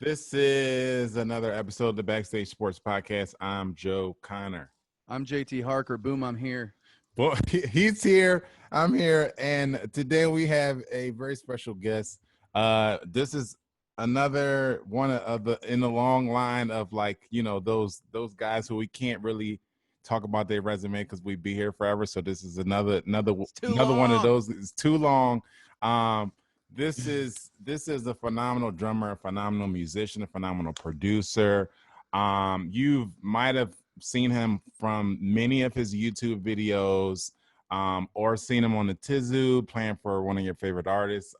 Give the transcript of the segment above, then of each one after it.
This is another episode of the Backstage Sports Podcast. I'm Joe Connor. I'm JT Harker. Boom, I'm here. Well, he's here. I'm here. And today we have a very special guest. This is another one of the in the long line of those guys who we can't really talk about their resume because we'd be here forever. So this is another one of those. It's too long. This is a phenomenal drummer, a phenomenal musician, a phenomenal producer. You might have seen him from many of his YouTube videos, or seen him on the Tizu playing for one of your favorite artists.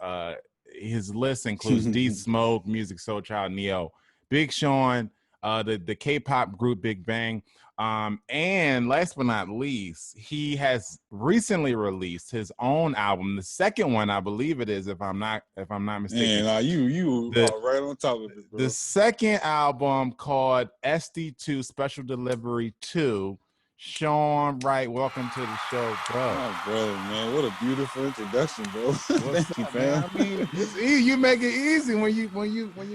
His list includes D Smoke, Music Soul Child, Neo, Big Sean, the K-pop group Big Bang. And last but not least, he has recently released his own album, the second one, I believe it is, if I'm not mistaken. Man, you right on top of it, bro. The second album called SD2 Special Delivery 2. Sean Wright, welcome to the show, bro. Oh, brother, man, what a beautiful introduction, bro. Thank you, fam. I mean, it's easy. You make it easy when you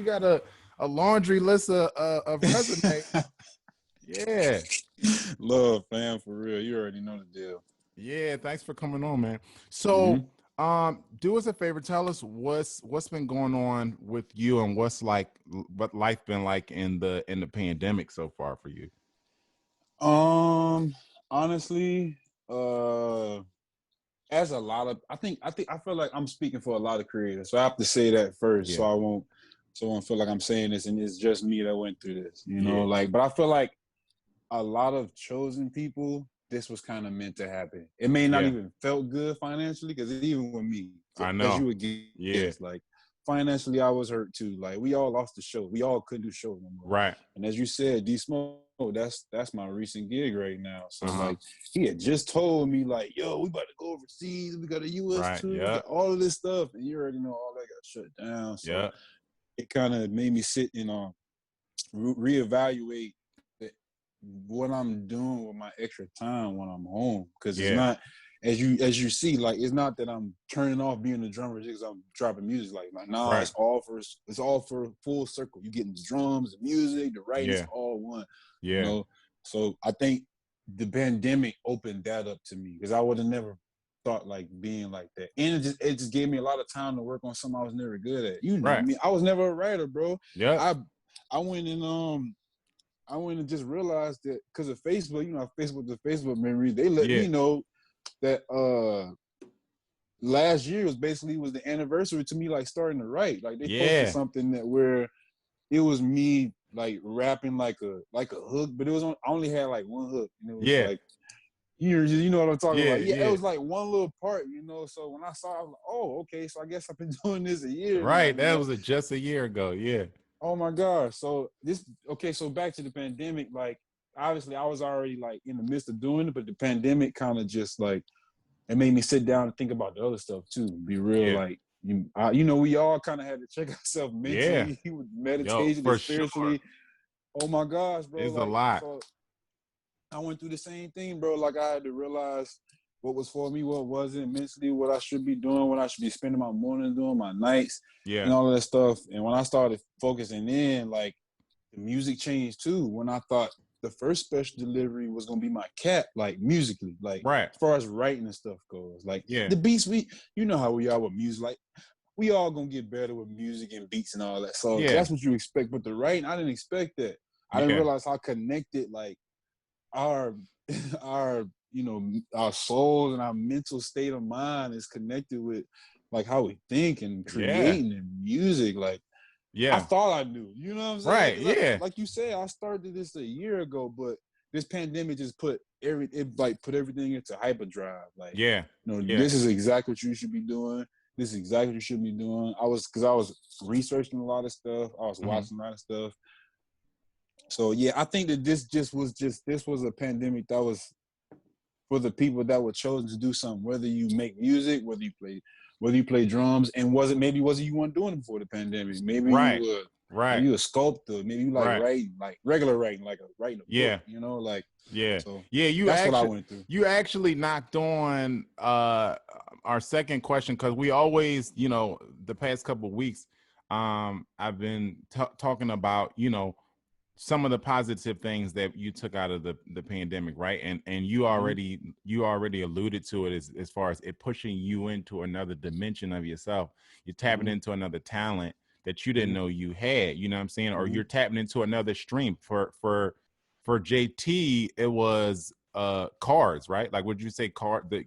got a laundry list of resumes. Yeah. Love, fam, for real. You already know the deal. Yeah, thanks for coming on, man. So, do us a favor. Tell us what's been going on with you and what life been like in the pandemic so far for you. Honestly, as a lot of, I feel like I'm speaking for a lot of creators, so I have to say that first, so I won't feel like I'm saying this and it's just me that went through this, you know. But I feel like a lot of chosen people, this was kind of meant to happen. It may not even felt good financially, because even with me, I know, as you would guess, like financially, I was hurt too. Like we all lost the show. We all couldn't do shows no more. Right. And as you said, D Smoke, that's my recent gig right now. So like he had just told me like, yo, we about to go overseas. We got a US tour, all of this stuff, and you already know all that got shut down. So it kind of made me sit and reevaluate what I'm doing with my extra time when I'm home, because it's not, as you see, like it's not that I'm turning off being a drummer just because I'm dropping music. Like nah, it's all for full circle. You getting the drums, the music, the writing, it's all one. You know, so I think the pandemic opened that up to me, because I would have never thought like being like that, and it just gave me a lot of time to work on something I was never good at. You know, I mean, I was never a writer, bro. I went and just realized that because of Facebook, you know, the Facebook memories, they let me know that last year was the anniversary to me, like starting to write. Like they posted something that where it was me like rapping like a hook, but I only had like one hook, and it was like, you know what I'm talking about. It was like one little part, you know. So when I saw it, I was like, oh, okay, so I guess I've been doing this a year. Right, now, that was just a year ago. Oh my gosh. So so back to the pandemic, like obviously I was already like in the midst of doing it, but the pandemic kind of just like, it made me sit down and think about the other stuff too. Be real, like you know, we all kind of had to check ourselves mentally with meditation and spiritually. Sure. Oh my gosh, bro. It's like, a lot. So I went through the same thing, bro. Like I had to realize what was for me, what wasn't mentally, what I should be doing, what I should be spending my mornings doing, my nights, and all of that stuff. And when I started focusing in, like the music changed too. When I thought the first special delivery was gonna be my cat, like musically, like as far as writing and stuff goes, like the beats, you know how we are with music, like we all gonna get better with music and beats and all that. So that's what you expect. But the writing, I didn't expect that. I didn't realize how connected like our you know, our souls and our mental state of mind is connected with like how we think and creating and music. Like, I thought I knew, you know what I'm saying? Like you said, I started this a year ago, but this pandemic just put everything into hyperdrive. Like, this is exactly what you should be doing. This is exactly what you should be doing. Because I was researching a lot of stuff. I was watching a lot of stuff. So I think that this was a pandemic that was for the people that were chosen to do something, whether you make music, whether you play drums, and wasn't you weren't doing it before the pandemic. Maybe you you a sculptor, maybe you like writing, like regular writing, like writing a book, you know, like so that's what I went through. You actually knocked on our second question, because we always, you know, the past couple of weeks, I've been talking about, you know, some of the positive things that you took out of the pandemic, right? And you already alluded to it as far as it pushing you into another dimension of yourself. You're tapping into another talent that you didn't know you had, you know what I'm saying? Or you're tapping into another stream. For JT, it was cards, right? Like, would you say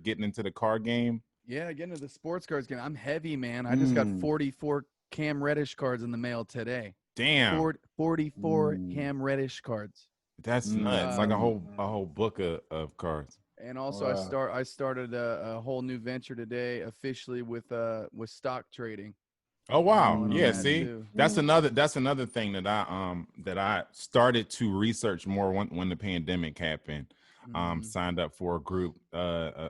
getting into the card game? Yeah, getting into the sports cards game. I'm heavy, man. I just got 44 Cam Reddish cards in the mail today. Damn. 44 Cam Reddish cards. That's nuts. Like a whole book of cards. And also I started a whole new venture today officially with stock trading. Oh wow. Yeah, see. That's another thing that I started to research more when the pandemic happened. Signed up for a group, a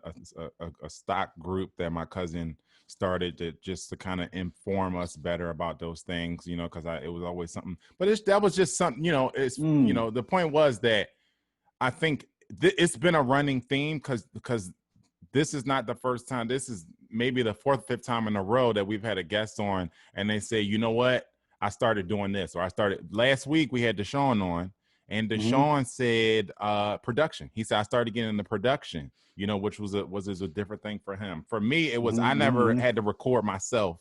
stock group that my cousin started to kind of inform us better about those things, you know, because it was always something. But that was just something, you know. You know, the point was that I think it's been a running theme because this is not the first time. This is maybe the fourth, fifth time in a row that we've had a guest on, and they say, you know what, I started doing this, or I started last week. We had Deshaun on. And Deshaun said production. He said, I started getting into production, you know, which was a different thing for him. For me, it was I never had to record myself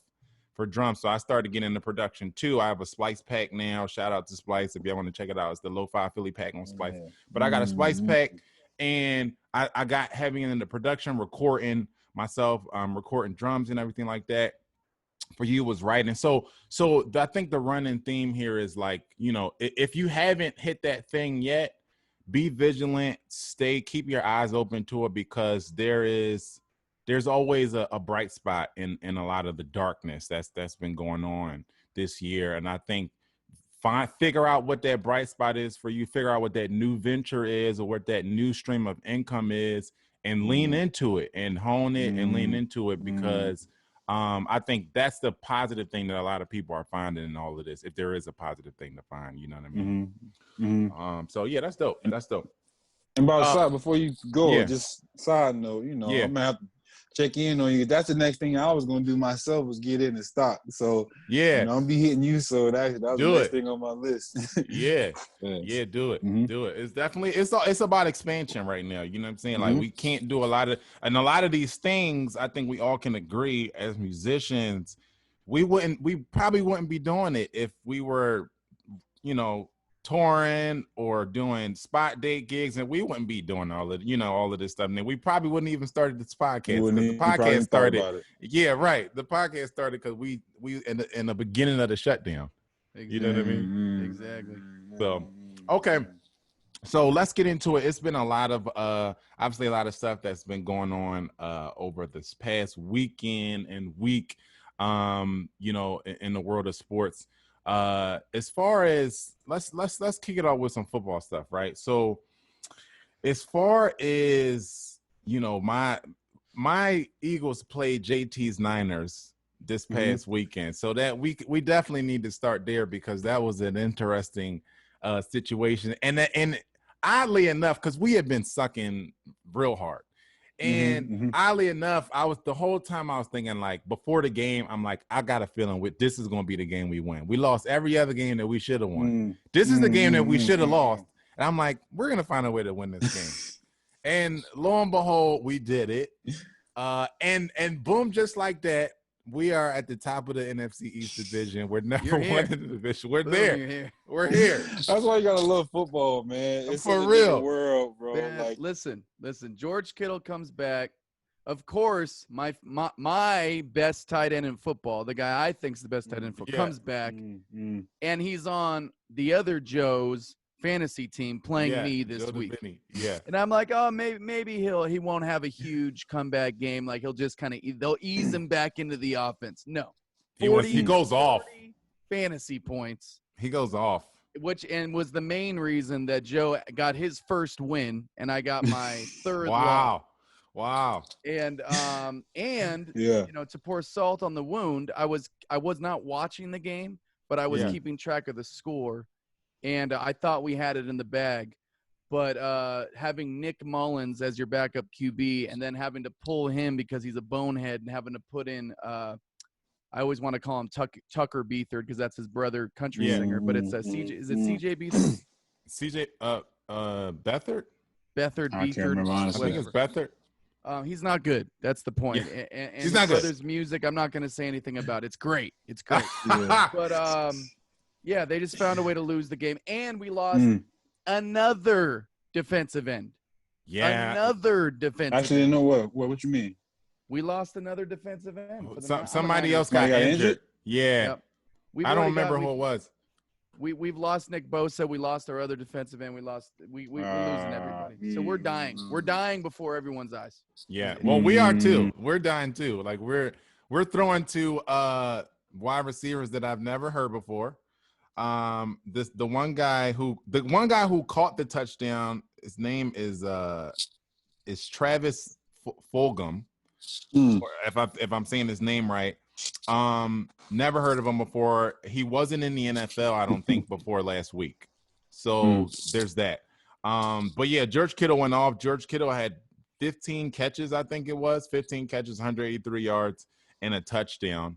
for drums. So I started getting into production too. I have a Splice pack now. Shout out to Splice if y'all want to check it out. It's the Lo-Fi Philly pack on Splice. But I got a Splice pack, and I got heavy into production, recording myself, recording drums and everything like that. For you was writing. So I think the running theme here is like, you know, if you haven't hit that thing yet, be vigilant, keep your eyes open to it, because there's always a bright spot in a lot of the darkness that's been going on this year. And I think figure out what that bright spot is for you, figure out what that new venture is or what that new stream of income is, and lean into it and hone it and lean into it, because I think that's the positive thing that a lot of people are finding in all of this, if there is a positive thing to find, you know what I mean? So yeah, that's dope. That's dope. And before you go, just side note, you know, I'm gonna have to check in on you. That's the next thing I was gonna do myself, was get in the stock. So you know, I'm be hitting you. So that was the next thing on my list. Do it. Do it. It's definitely it's about expansion right now. You know what I'm saying? Like, we can't do a lot of these things. I think we all can agree as musicians, we probably wouldn't be doing it if we were, you know, touring or doing spot date gigs, and we wouldn't be doing all of this stuff. And then we probably wouldn't even started this podcast, because the podcast started. Yeah, right. The podcast started because we in the beginning of the shutdown. Exactly. You know what I mean? Exactly. So okay. So let's get into it. It's been a lot of obviously a lot of stuff that's been going on over this past weekend and week, you know, in the world of sports. As far as let's kick it off with some football stuff, right? So as far as, you know, my Eagles played JT's Niners this past weekend, so that we definitely need to start there, because that was an interesting situation, and oddly enough, because we had been sucking real hard. And oddly enough, the whole time I was thinking, like, before the game, I'm like, I got a feeling this is going to be the game we win. We lost every other game that we should have won. This is the game that we should have lost. And I'm like, we're going to find a way to win this game. And lo and behold, we did it. And boom, just like that, we are at the top of the NFC East division. We're number one in the division. We're there. We're here. That's why you gotta love football, man. It's for real world, bro. Man, like, listen. George Kittle comes back. Of course, my best tight end in football, the guy I think is the best tight end in football, comes back, and he's on the other Joe's fantasy team playing me this week. And I'm like, oh, maybe he won't have a huge comeback game. Like, he'll just kind of they'll ease him back into the offense. No, 40, he goes off fantasy points. He goes off, which was the main reason that Joe got his first win and I got my third. Wow. And you know, to pour salt on the wound, I was not watching the game, but I was keeping track of the score. And I thought we had it in the bag, but having Nick Mullins as your backup QB and then having to pull him because he's a bonehead and having to put in I always want to call him Tucker Beathard because that's his brother, country singer. But it's CJ. Is it CJ Beathard? CJ Beathard. Beathard, I can't Beathard. remember, honestly. I think it's Beathard. He's not good. That's the point. Yeah. And He's his not brother's good. music, I'm not going to say anything about. It's great. It's great. Yeah. But yeah, they just found a way to lose the game, and we lost another defensive end. Yeah, another defensive. Actually, end. you know what you mean? We lost another defensive end. Somebody else got injured. Yeah, yep. I don't remember who it was. We've lost Nick Bosa. We lost our other defensive end. We're losing everybody. So we're dying. We're dying before everyone's eyes. Yeah. Well, we are too. We're dying too. Like we're throwing to wide receivers that I've never heard before. The one guy who caught the touchdown, his name is Travis Fulgham. If I'm saying his name right. Never heard of him before. He wasn't in the NFL, I don't think, before last week. So there's that. But yeah, George Kittle went off. George Kittle had 15 catches, I think it was 15 catches, 183 yards and a touchdown.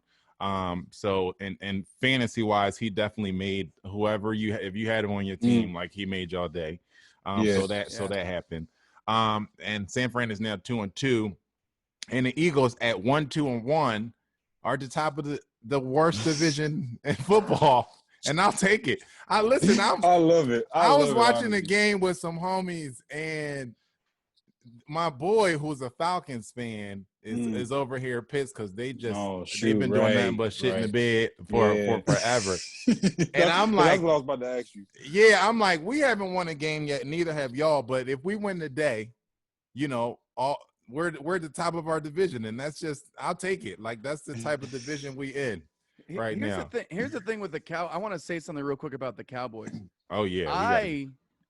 So and fantasy wise, he definitely made whoever if you had him on your team, like he made y'all day. So that happened. And San Fran is now 2-2, and the Eagles at 1-2-1 are at the top of the worst division in football. And I'll take it. I love it. I was watching the game with some homies, and my boy, who's a Falcons fan, is over here pissed because they've been doing nothing but shit in the bed for forever. And I'm like, that's what I was about to ask you. Yeah, I'm like, we haven't won a game yet, neither have y'all. But if we win today, we're at the top of our division, and that's just, I'll take it. Like, that's the type of division we in now. Here's the thing with the I want to say something real quick about the Cowboys. Oh yeah,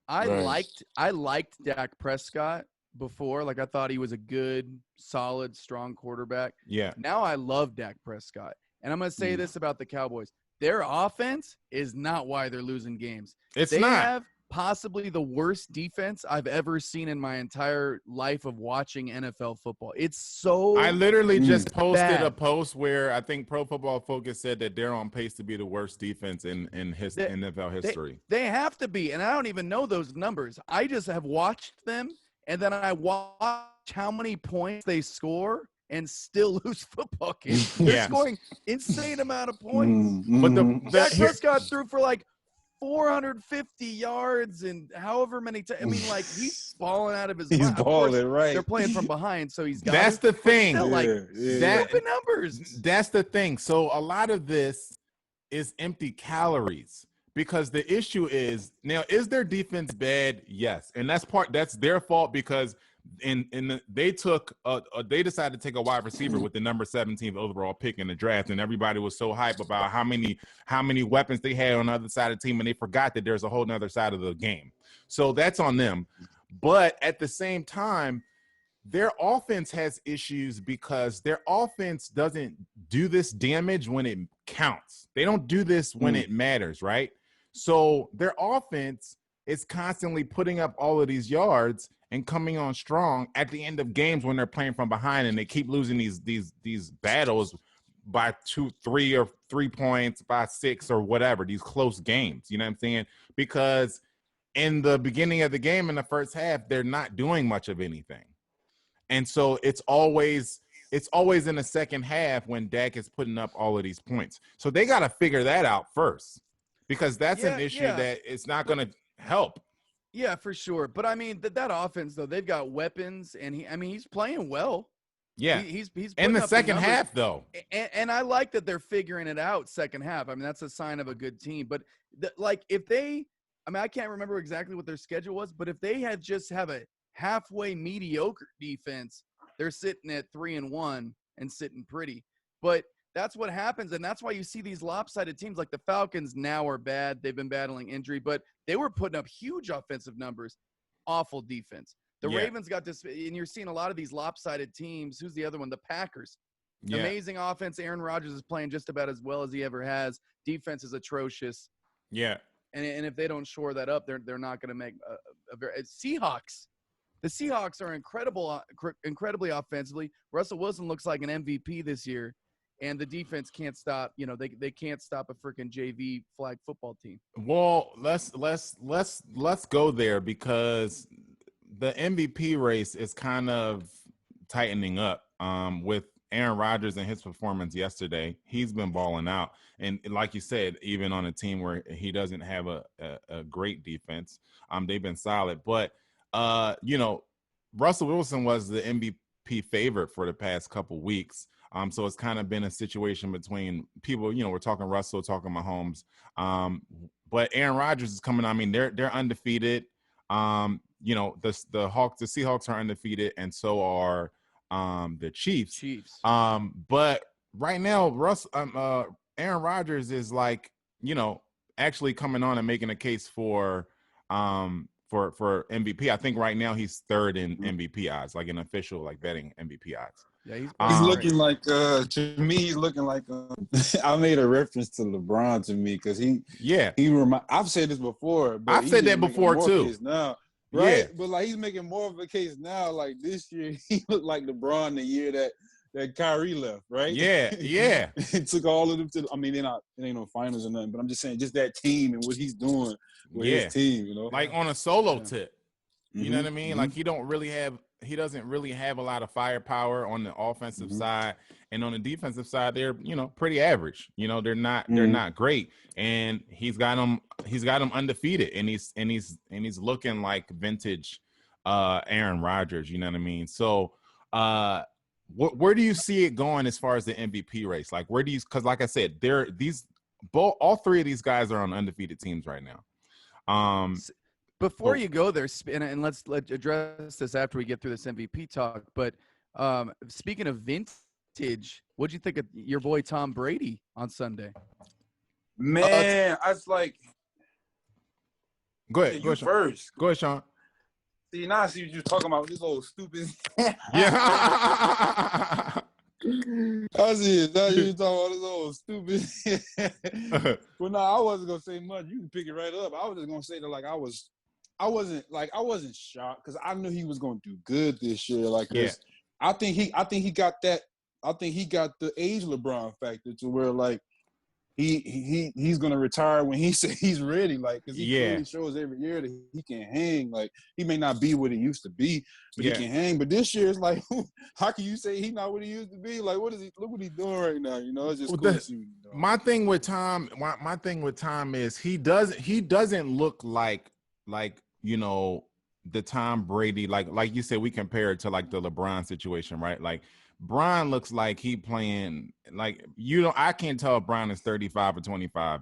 I liked Dak Prescott before. Like, I thought he was a good, solid, strong quarterback. Yeah. Now I love Dak Prescott, and I'm gonna say this about the Cowboys: their offense is not why they're losing games. They have possibly the worst defense I've ever seen in my entire life of watching NFL football. It's so I literally just posted bad. a post where I think Pro Football Focus said that they're on pace to be the worst defense in NFL history. They have to be, and I don't even know those numbers. I just have watched them, and then I watch how many points they score and still lose football games. They're scoring insane amount of points. But Dak Prescott threw for like 450 yards and however many times. I mean, like, he's balling out of his mind. He's balling, right? They're playing from behind, so he's got That's the thing. Stupid numbers. That's the thing. So a lot of this is empty calories, because the issue is, now, is their defense bad? Yes. And that's their fault, because they decided to take a wide receiver with the number 17th overall pick in the draft, and everybody was so hype about how many weapons they had on the other side of the team, and they forgot that there's a whole nother side of the game. So that's on them. But at the same time, their offense has issues because their offense doesn't do this damage when it counts. They don't do this when it matters, right? So their offense is constantly putting up all of these yards and coming on strong at the end of games when they're playing from behind, and they keep losing these battles by 2, 3 or 3 points, by 6 or whatever, these close games. You know what I'm saying? Because in the beginning of the game, in the first half, they're not doing much of anything. And so it's always in the second half when Dak is putting up all of these points. So they got to figure that out first, because that's an issue that it's not going to help. Yeah, for sure. But I mean, that offense, though, they've got weapons, and he's playing well. Yeah, he's in the second half, though. And I like that they're figuring it out second half. I mean, that's a sign of a good team. But if they, I mean, I can't remember exactly what their schedule was, but if they had just have a halfway mediocre defense, they're sitting at 3-1 and sitting pretty. But that's what happens, and that's why you see these lopsided teams. Like the Falcons now are bad. They've been battling injury, but they were putting up huge offensive numbers, awful defense. The Ravens got this, and you're seeing a lot of these lopsided teams. Who's the other one? The Packers. Yeah. Amazing offense. Aaron Rodgers is playing just about as well as he ever has. Defense is atrocious. Yeah. And if they don't shore that up, they're not going to make a very – Seahawks. The Seahawks are incredibly offensively. Russell Wilson looks like an MVP this year. and the defense can't stop. You know, they can't stop a freaking JV flag football team. Well, let's go there because the MVP race is kind of tightening up with Aaron Rodgers and his performance yesterday. He's been balling out. And like you said, even on a team where he doesn't have a great defense, they've been solid. But, you know, Russell Wilson was the MVP favorite for the past couple weeks. So it's kind of been a situation between people, you know, we're talking Russell, talking Mahomes. But Aaron Rodgers is coming. I mean, they're undefeated. You know, the Seahawks are undefeated, and so are the Chiefs. But right now, Aaron Rodgers is like, you know, actually coming on and making a case for MVP. I think right now he's third in MVP odds, like an official like betting MVP odds. Yeah, he's looking like to me. He's looking like I made a reference to LeBron to me because I've said this before. But I've said that before too. Now, right? Yeah. But like he's making more of a case now. Like this year, he looked like LeBron the year that Kyrie left, right? Yeah. It took all of them to. I mean, it ain't no finals or nothing. But I'm just saying, just that team and what he's doing with his team. You know, like on a solo tip. You know what I mean? Like he doesn't really have a lot of firepower on the offensive side, and on the defensive side, they're, you know, pretty average. You know, they're not great, and he's got them undefeated, and he's looking like vintage Aaron Rodgers. You know what I mean? So, where do you see it going as far as the MVP race? Like, where do you? Because, like I said, all three of these guys are on undefeated teams right now. Before you go there, and let's address this after we get through this MVP talk. But speaking of vintage, what'd you think of your boy Tom Brady on Sunday? Man, I was like, go ahead, Sean. First. Go ahead, Sean. See, now I see what you're talking about. This old stupid. Yeah. I see it. Now you're talking about this old stupid. Well, no, I wasn't gonna say much. You can pick it right up. I was just gonna say that, like, I wasn't shocked because I knew he was gonna do good this year. Like, I think he got that. I think he got the age LeBron factor to where, like, he's gonna retire when he says he's ready. Like, because he clearly shows every year that he can hang. Like, he may not be what he used to be, but he can hang. But this year, it's like, how can you say he's not what he used to be? Like, what is he? Look what he's doing right now. You know, it's just cool to see what he's doing. My thing with Tom is he doesn't look like you know, the Tom Brady, like you said, we compare it to like the LeBron situation, right? Like, Brian looks like he playing like, you know, I can't tell if Brian is 35 or 25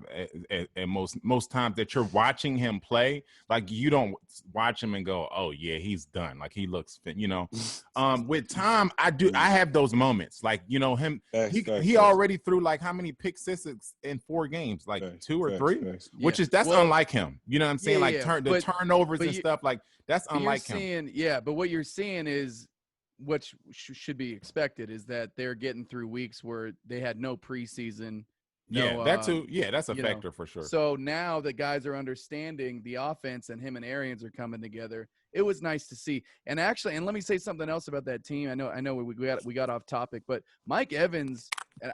at most times that you're watching him play. Like, you don't watch him and go, oh yeah, he's done. Like, he looks fit, you know. With Tom, I have those moments. Like, you know, he already threw like how many pick sixes in 4 games? Like 2 or 3, which is unlike him. You know what I'm saying? The turnovers and stuff, like that's unlike him. But what you're seeing is, what should be expected is that they're getting through weeks where they had no preseason. That too. Yeah, that's a factor for sure. So now the guys are understanding the offense, and him and Arians are coming together. It was nice to see. And actually, and let me say something else about that team. I know we got off topic, but Mike Evans,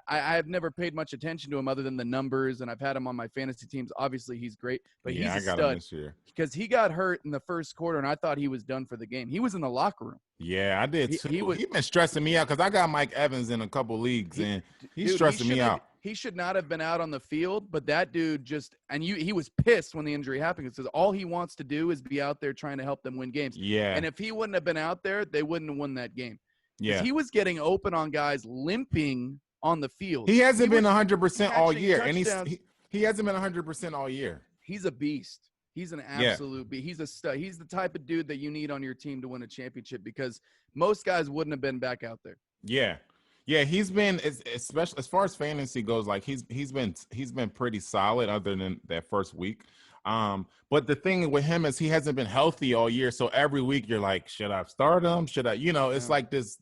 I have never paid much attention to him other than the numbers, and I've had him on my fantasy teams. Obviously, he's great, but he's a stud him this year because he got hurt in the first quarter, and I thought he was done for the game. He was in the locker room. Yeah, I did too. He's been stressing me out because I got Mike Evans in a couple leagues, and he's stressing me out. He should not have been out on the field, but that dude he was pissed when the injury happened because all he wants to do is be out there trying to help them win games. Yeah. And if he wouldn't have been out there, they wouldn't have won that game. Yeah. He was getting open on guys limping on the field. He hasn't been 100% all year, and he hasn't been 100% all year. He's a beast. He's an absolute beast. He's a stud. He's the type of dude that you need on your team to win a championship because most guys wouldn't have been back out there. Yeah. Yeah, he's been, especially as far as fantasy goes, like he's been pretty solid other than that first week. But the thing with him is he hasn't been healthy all year. So every week you're like, should I start him? Should I, it's like this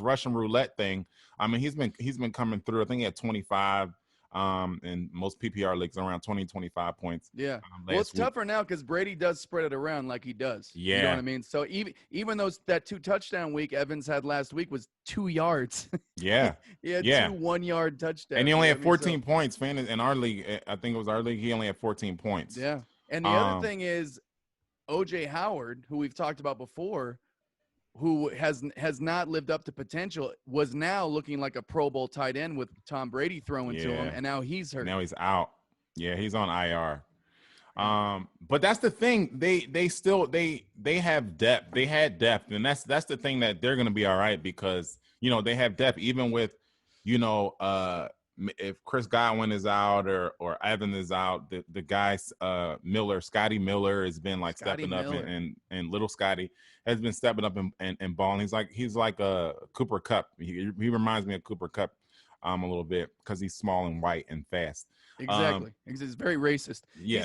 Russian roulette thing. I mean, he's been coming through. I think he had 25 and most PPR leagues around 20, 25 points. Yeah. Well, it's tougher now because Brady does spread it around like he does. Yeah. You know what I mean? So even though that 2 touchdown week Evans had last week was 2 yards. Yeah. He had 2 1-yard touchdowns. And he only had 14 points. In our league, I think it was our league, he only had 14 points. Yeah. And the other thing is O.J. Howard, who we've talked about before, who has not lived up to potential, was now looking like a Pro Bowl tight end with Tom Brady throwing to him, and now he's hurt. Now he's out. Yeah, he's on IR. But that's the thing. They still have depth. They had depth, and that's the thing that they're going to be all right because they have depth even with if Chris Godwin is out or Evan is out, the guys Scotty Miller has been like stepping up and little Scotty has been stepping up and balling. He's like a Cooper Kupp. He reminds me of Cooper Kupp a little bit because he's small and white and fast. Exactly. He's very racist. Yeah.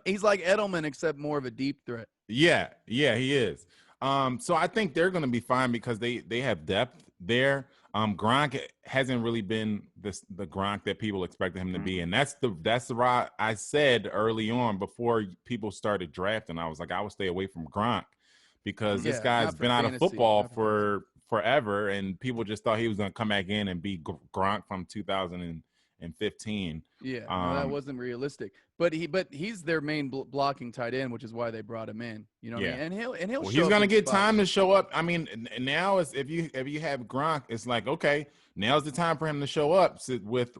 He's like Edelman except more of a deep threat. Yeah, he is. So I think they're going to be fine because they have depth there. Gronk hasn't really been the Gronk that people expected him to be, and that's the right. I said early on before people started drafting, I was like, I would stay away from Gronk because this guy's been out of football for forever, and people just thought he was going to come back in and be Gronk from 2015. Yeah, that wasn't realistic. But he's their main blocking tight end, which is why they brought him in. You know what I mean? And he'll. Well, he's gonna get time to show up. I mean, now is if you have Gronk, it's like okay, now's the time for him to show up. So with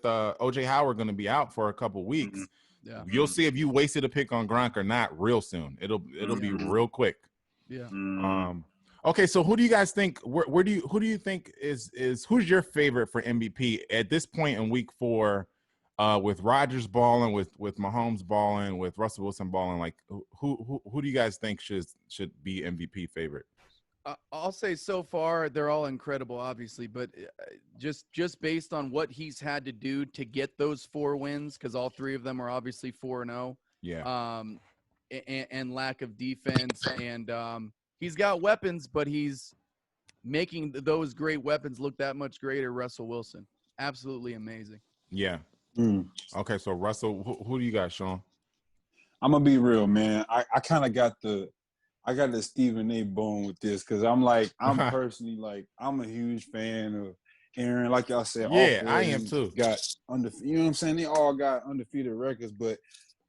OJ Howard going to be out for a couple weeks. Yeah, you'll see if you wasted a pick on Gronk or not real soon. It'll be real quick. Yeah. Okay, so who do you guys think? Who do you think is who's your favorite for MVP at this point in week 4? With Rodgers balling, with Mahomes balling, with Russell Wilson balling, like who do you guys think should be MVP favorite? I'll say so far they're all incredible, obviously, but just based on what he's had to do to get those 4 wins, because all 3 of them are obviously 4-0. Yeah. And lack of defense, and he's got weapons, but he's making those great weapons look that much greater. Russell Wilson, absolutely amazing. Yeah. Okay, so Russell, who do you got, Sean? I'm gonna be real, man. I kind of got the Stephen A. bone with this because I'm personally like I'm a huge fan of Aaron. Like y'all said, yeah, I am too. Got you know what I'm saying? They all got undefeated records, but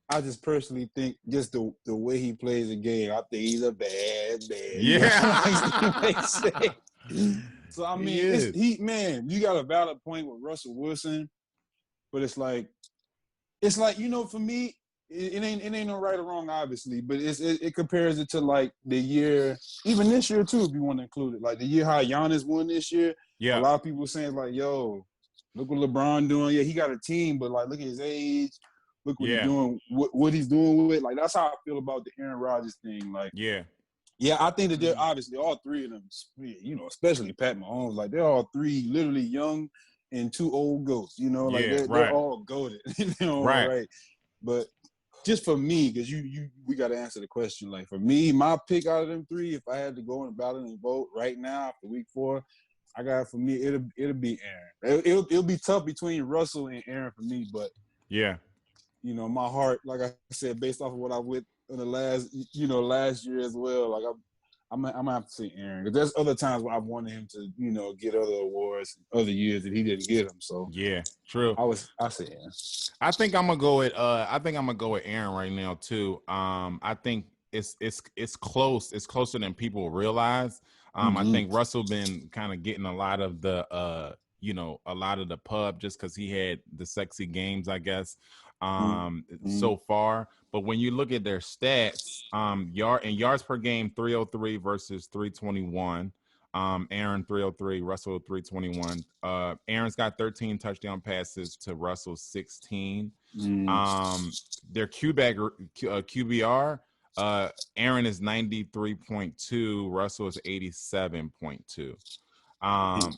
I just personally think just the way he plays the game, I think he's a bad. Yeah. So I mean, man, you got a valid point with Russell Wilson. But it's like for me, it ain't no right or wrong, obviously. But it compares it to like the year, even this year too, if you want to include it. Like the year how Giannis won this year. Yeah. A lot of people saying like, "Yo, look what LeBron doing. Yeah, he got a team, but like, look at his age. Look what he's doing. What he's doing with it. Like that's how I feel about the Aaron Rodgers thing. Like, yeah, I think that they're obviously all 3 of them. Especially Pat Mahomes. Like they're all 3 literally young. And 2 old goats, like they're all goated, right? But just for me, because we got to answer the question. Like for me, my pick out of them 3, if I had to go in the ballot and vote right now after week 4, I got for me it'll be Aaron. It'll be tough between Russell and Aaron for me, but yeah, my heart, like I said, based off of what I went in the last year as well, like I'm gonna have to say Aaron. Because there's other times where I've wanted him to, get other awards, other years that he didn't get them. So yeah, true. I say Aaron. I think I'm gonna go with Aaron right now too. I think it's close. It's closer than people realize. I think Russell been kind of getting a lot of the pub just because he had the sexy games, I guess. So far, but when you look at their stats, yards per game, 303 versus 321. Aaron 303, Russell 321. Aaron's got 13 touchdown passes to Russell's 16. Their QBR, Aaron is 93.2, Russell is 87.2.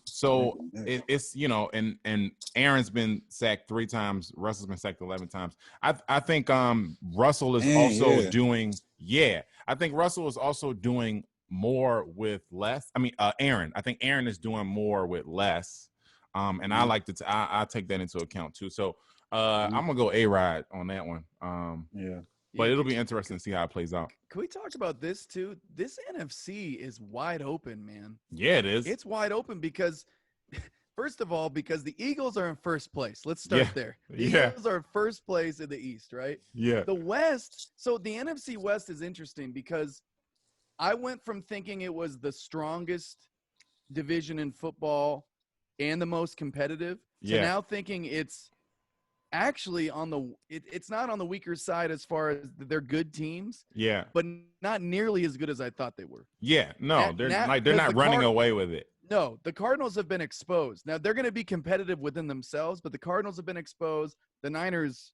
So it's and Aaron's been sacked 3 times, Russell's been sacked 11 times. I think Russell is also doing I think Russell is also doing more with less. I mean Aaron. I think Aaron is doing more with less. And I like to I take that into account too. So I'm gonna go A-Rod on that one. But it'll be interesting to see how it plays out. Can we talk about this too? This NFC is wide open, man. Yeah, it is. It's wide open because, first of all, because the Eagles are in first place. Let's start there. The Eagles are first place in the East, right? Yeah. The West. So the NFC West is interesting because I went from thinking it was the strongest division in football and the most competitive to now thinking it's actually it's not on the weaker side as far as they're good teams. Yeah. But not nearly as good as I thought they were. Yeah. No, they're not running away with it. No, the Cardinals have been exposed. Now they're going to be competitive within themselves, but the Cardinals have been exposed. The Niners,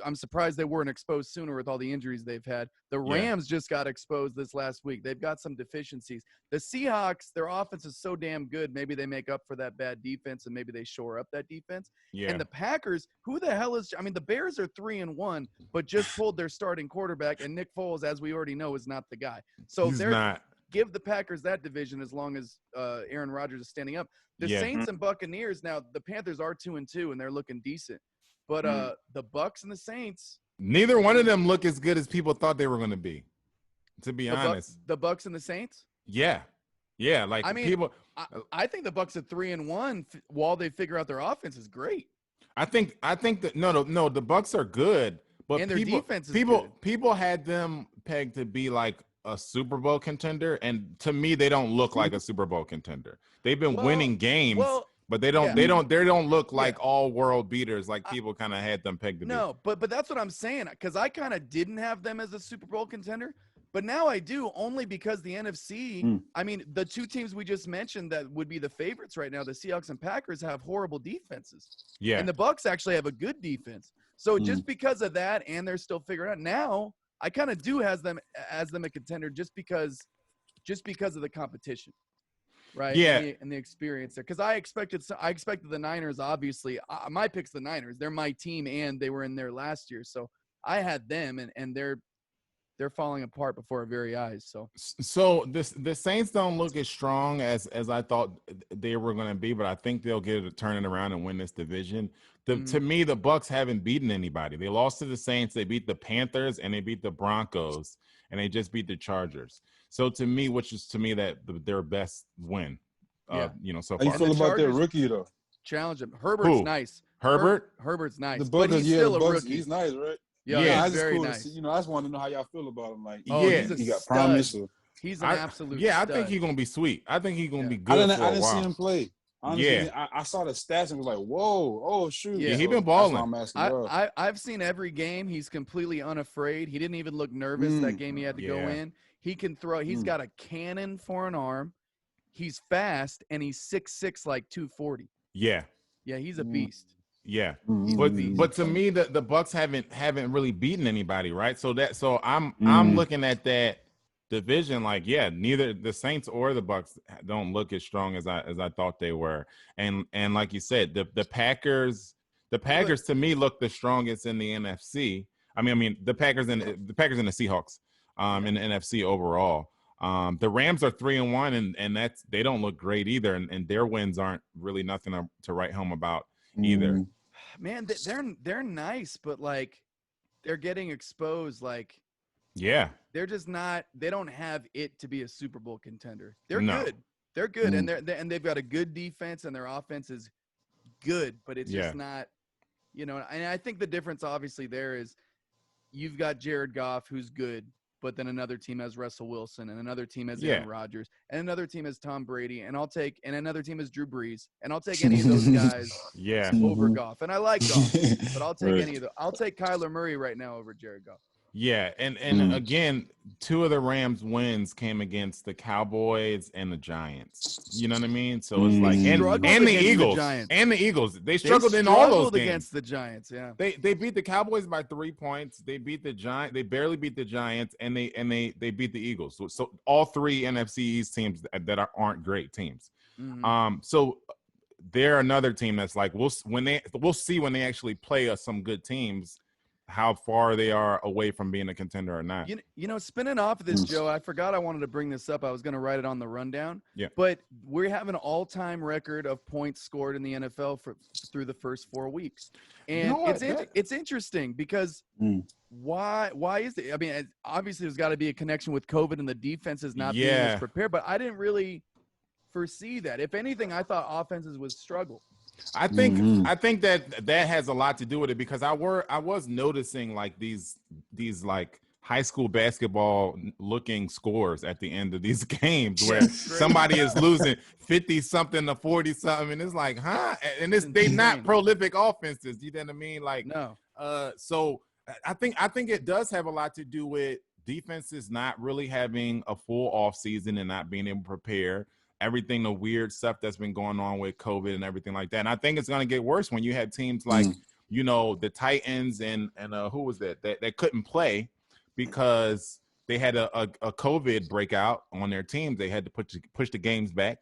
I'm surprised they weren't exposed sooner with all the injuries they've had. The Rams just got exposed this last week. They've got some deficiencies. The Seahawks, their offense is so damn good. Maybe they make up for that bad defense and maybe they shore up that defense. Yeah. And the Packers, who the hell is – I mean, the Bears are 3-1, but just pulled their starting quarterback, and Nick Foles, as we already know, is not the guy. So he's not. Give the Packers that division as long as Aaron Rodgers is standing up. The Saints and Buccaneers, now the Panthers are 2-2, and they're looking decent. But the Bucs and the Saints, neither one of them look as good as people thought they were going to be. To be honest, the Bucs and the Saints. Yeah. Like I mean, people. I think the Bucs at 3-1 while they figure out their offense is great. I think that no, the Bucs are good, but and their defense is people had them pegged to be like a Super Bowl contender, and to me, they don't look like a Super Bowl contender. They've been winning games. But they don't look like all world beaters like people kind of had them pegged to be. No, but that's what I'm saying, because I kind of didn't have them as a Super Bowl contender, but now I do, only because the NFC. I mean, the two teams we just mentioned that would be the favorites right now, the Seahawks and Packers, have horrible defenses. Yeah, and the Bucs actually have a good defense. So just because of that, and they're still figuring out now, I kind of do has them a contender just because of the competition. Right. Yeah. And the experience there. Because I expected the Niners, obviously. My pick's the Niners. They're my team, and they were in there last year. So I had them, and they're falling apart before our very eyes. So the Saints don't look as strong as I thought they were going to be, but I think they'll get it, turn it around and win this division. To me, the Bucs haven't beaten anybody. They lost to the Saints. They beat the Panthers, and they beat the Broncos, and they just beat the Chargers. So to me, that their best win, so far. How you feel about their rookie though? Challenge him. Herbert's nice. Herbert's nice. The Bucs, but he's still a Bucs, rookie. He's nice, right? Yeah, he's very cool nice. to see. I just want to know how y'all feel about him. Like, he got promise. He's an absolute. Yeah, stud. I think he's gonna be sweet. I think he's gonna be good. I didn't see him play. Honestly, I saw the stats and was like, whoa, oh shoot. Yeah, he's been balling. I've seen every game. He's completely unafraid. He didn't even look nervous that game he had to go in. He can throw. He's got a cannon for an arm. He's fast, and he's 6'6", like 240. Yeah, he's a beast. Yeah, but to me, the Bucs haven't really beaten anybody, right? So I'm looking at that division like, neither the Saints or the Bucs don't look as strong as I thought they were, and like you said, the Packers to me look the strongest in the NFC. I mean the Packers and the Seahawks in the NFC overall. The Rams are 3-1, and they don't look great either, and their wins aren't really nothing to write home about either. Man, they're nice, but like they're getting exposed. Like, they're just not. They don't have it to be a Super Bowl contender. They're good. They're good, and they've got a good defense, and their offense is good, but it's just not. And I think the difference, obviously, there is you've got Jared Goff, who's good. But then another team has Russell Wilson, and another team has Aaron Rodgers, and another team has Tom Brady, and another team has Drew Brees, and I'll take any of those guys over Goff. And I like Goff, but I'll take any of them. I'll take Kyler Murray right now over Jared Goff. Yeah, and again, two of the Rams' wins came against the Cowboys and the Giants. You know what I mean? So it's like and the Eagles. They struggled in all those games against the Giants. Yeah, they beat the Cowboys by 3 points. They beat the Giants. They barely beat the Giants, and they beat the Eagles. So all three NFC East teams that aren't great teams. So they're another team that's like we'll see when they actually play some good teams. how far they are away from being a contender or not. You know, spinning off of this, Joe, I forgot I wanted to bring this up. I was going to write it on the rundown. Yeah. But we have an all-time record of points scored in the NFL through the first 4 weeks. And it's interesting because why is it? I mean, obviously there's got to be a connection with COVID and the defenses not being as prepared, but I didn't really foresee that. If anything, I thought offenses would struggle. I think that has a lot to do with it because I was noticing like these like high school basketball looking scores at the end of these games where somebody is losing 50 something to 40 something, and it's like, huh? And they not prolific offenses. You know what I mean? Like, no. So I think it does have a lot to do with defenses not really having a full off season and not being able to prepare. Everything, the weird stuff that's been going on with COVID and everything like that. And I think it's going to get worse when you have teams like, you know, the Titans and who was that couldn't play because they had a COVID breakout on their teams. They had to push the games back.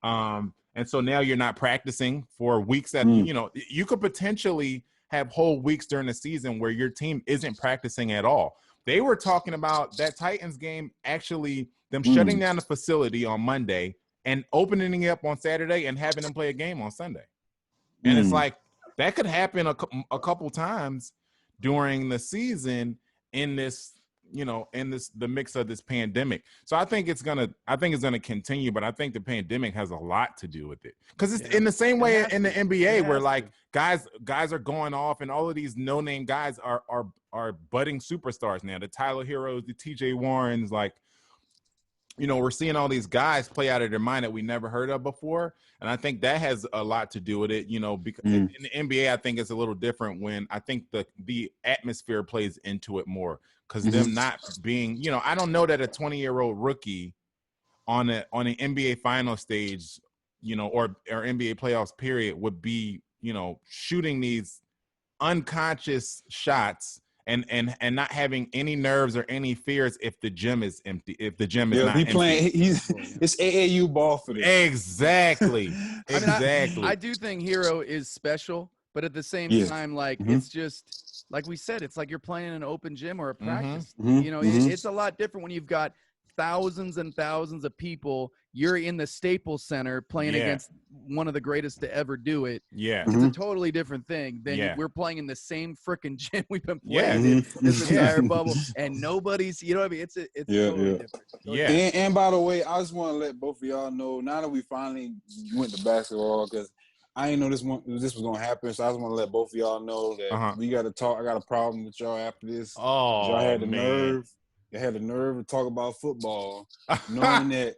And so now you're not practicing for weeks that, you know, you could potentially have whole weeks during the season where your team isn't practicing at all. They were talking about that Titans game, actually them shutting down the facility on Monday and opening it up on Saturday and having them play a game on Sunday. And it's like, that could happen a couple times during the season in this, you know, the mix of this pandemic. So I think it's gonna continue, but I think the pandemic has a lot to do with it. Because it's in the same way in the NBA where like guys are going off and all of these no-name guys are budding superstars now. The Tyler Heroes, the TJ Warrens, like, you know, we're seeing all these guys play out of their mind that we never heard of before. And I think that has a lot to do with it, you know, because in the NBA, I think it's a little different when I think the atmosphere plays into it more because them not being, you know, I don't know that a 20-year-old rookie on an NBA final stage, you know, or NBA playoffs period would be, you know, shooting these unconscious shots and not having any nerves or any fears if the gym is empty, if the gym is not empty. It's AAU ball for them. Exactly. Exactly. I do think Hero is special, but at the same time, like it's just like we said, it's like you're playing in an open gym or a practice. You know, it's a lot different when you've got thousands and thousands of people. You're in the Staples Center playing against one of the greatest to ever do it. Yeah. It's a totally different thing than we're playing in the same freaking gym we've been playing in this entire bubble, and nobody's, you know what I mean? It's totally different. And by the way, I just want to let both of y'all know, now that we finally went to basketball, because I didn't know this was going to happen, so I just want to let both of y'all know that we got to talk. I got a problem with y'all after this. Oh, y'all had the nerve. They had the nerve to talk about football, knowing that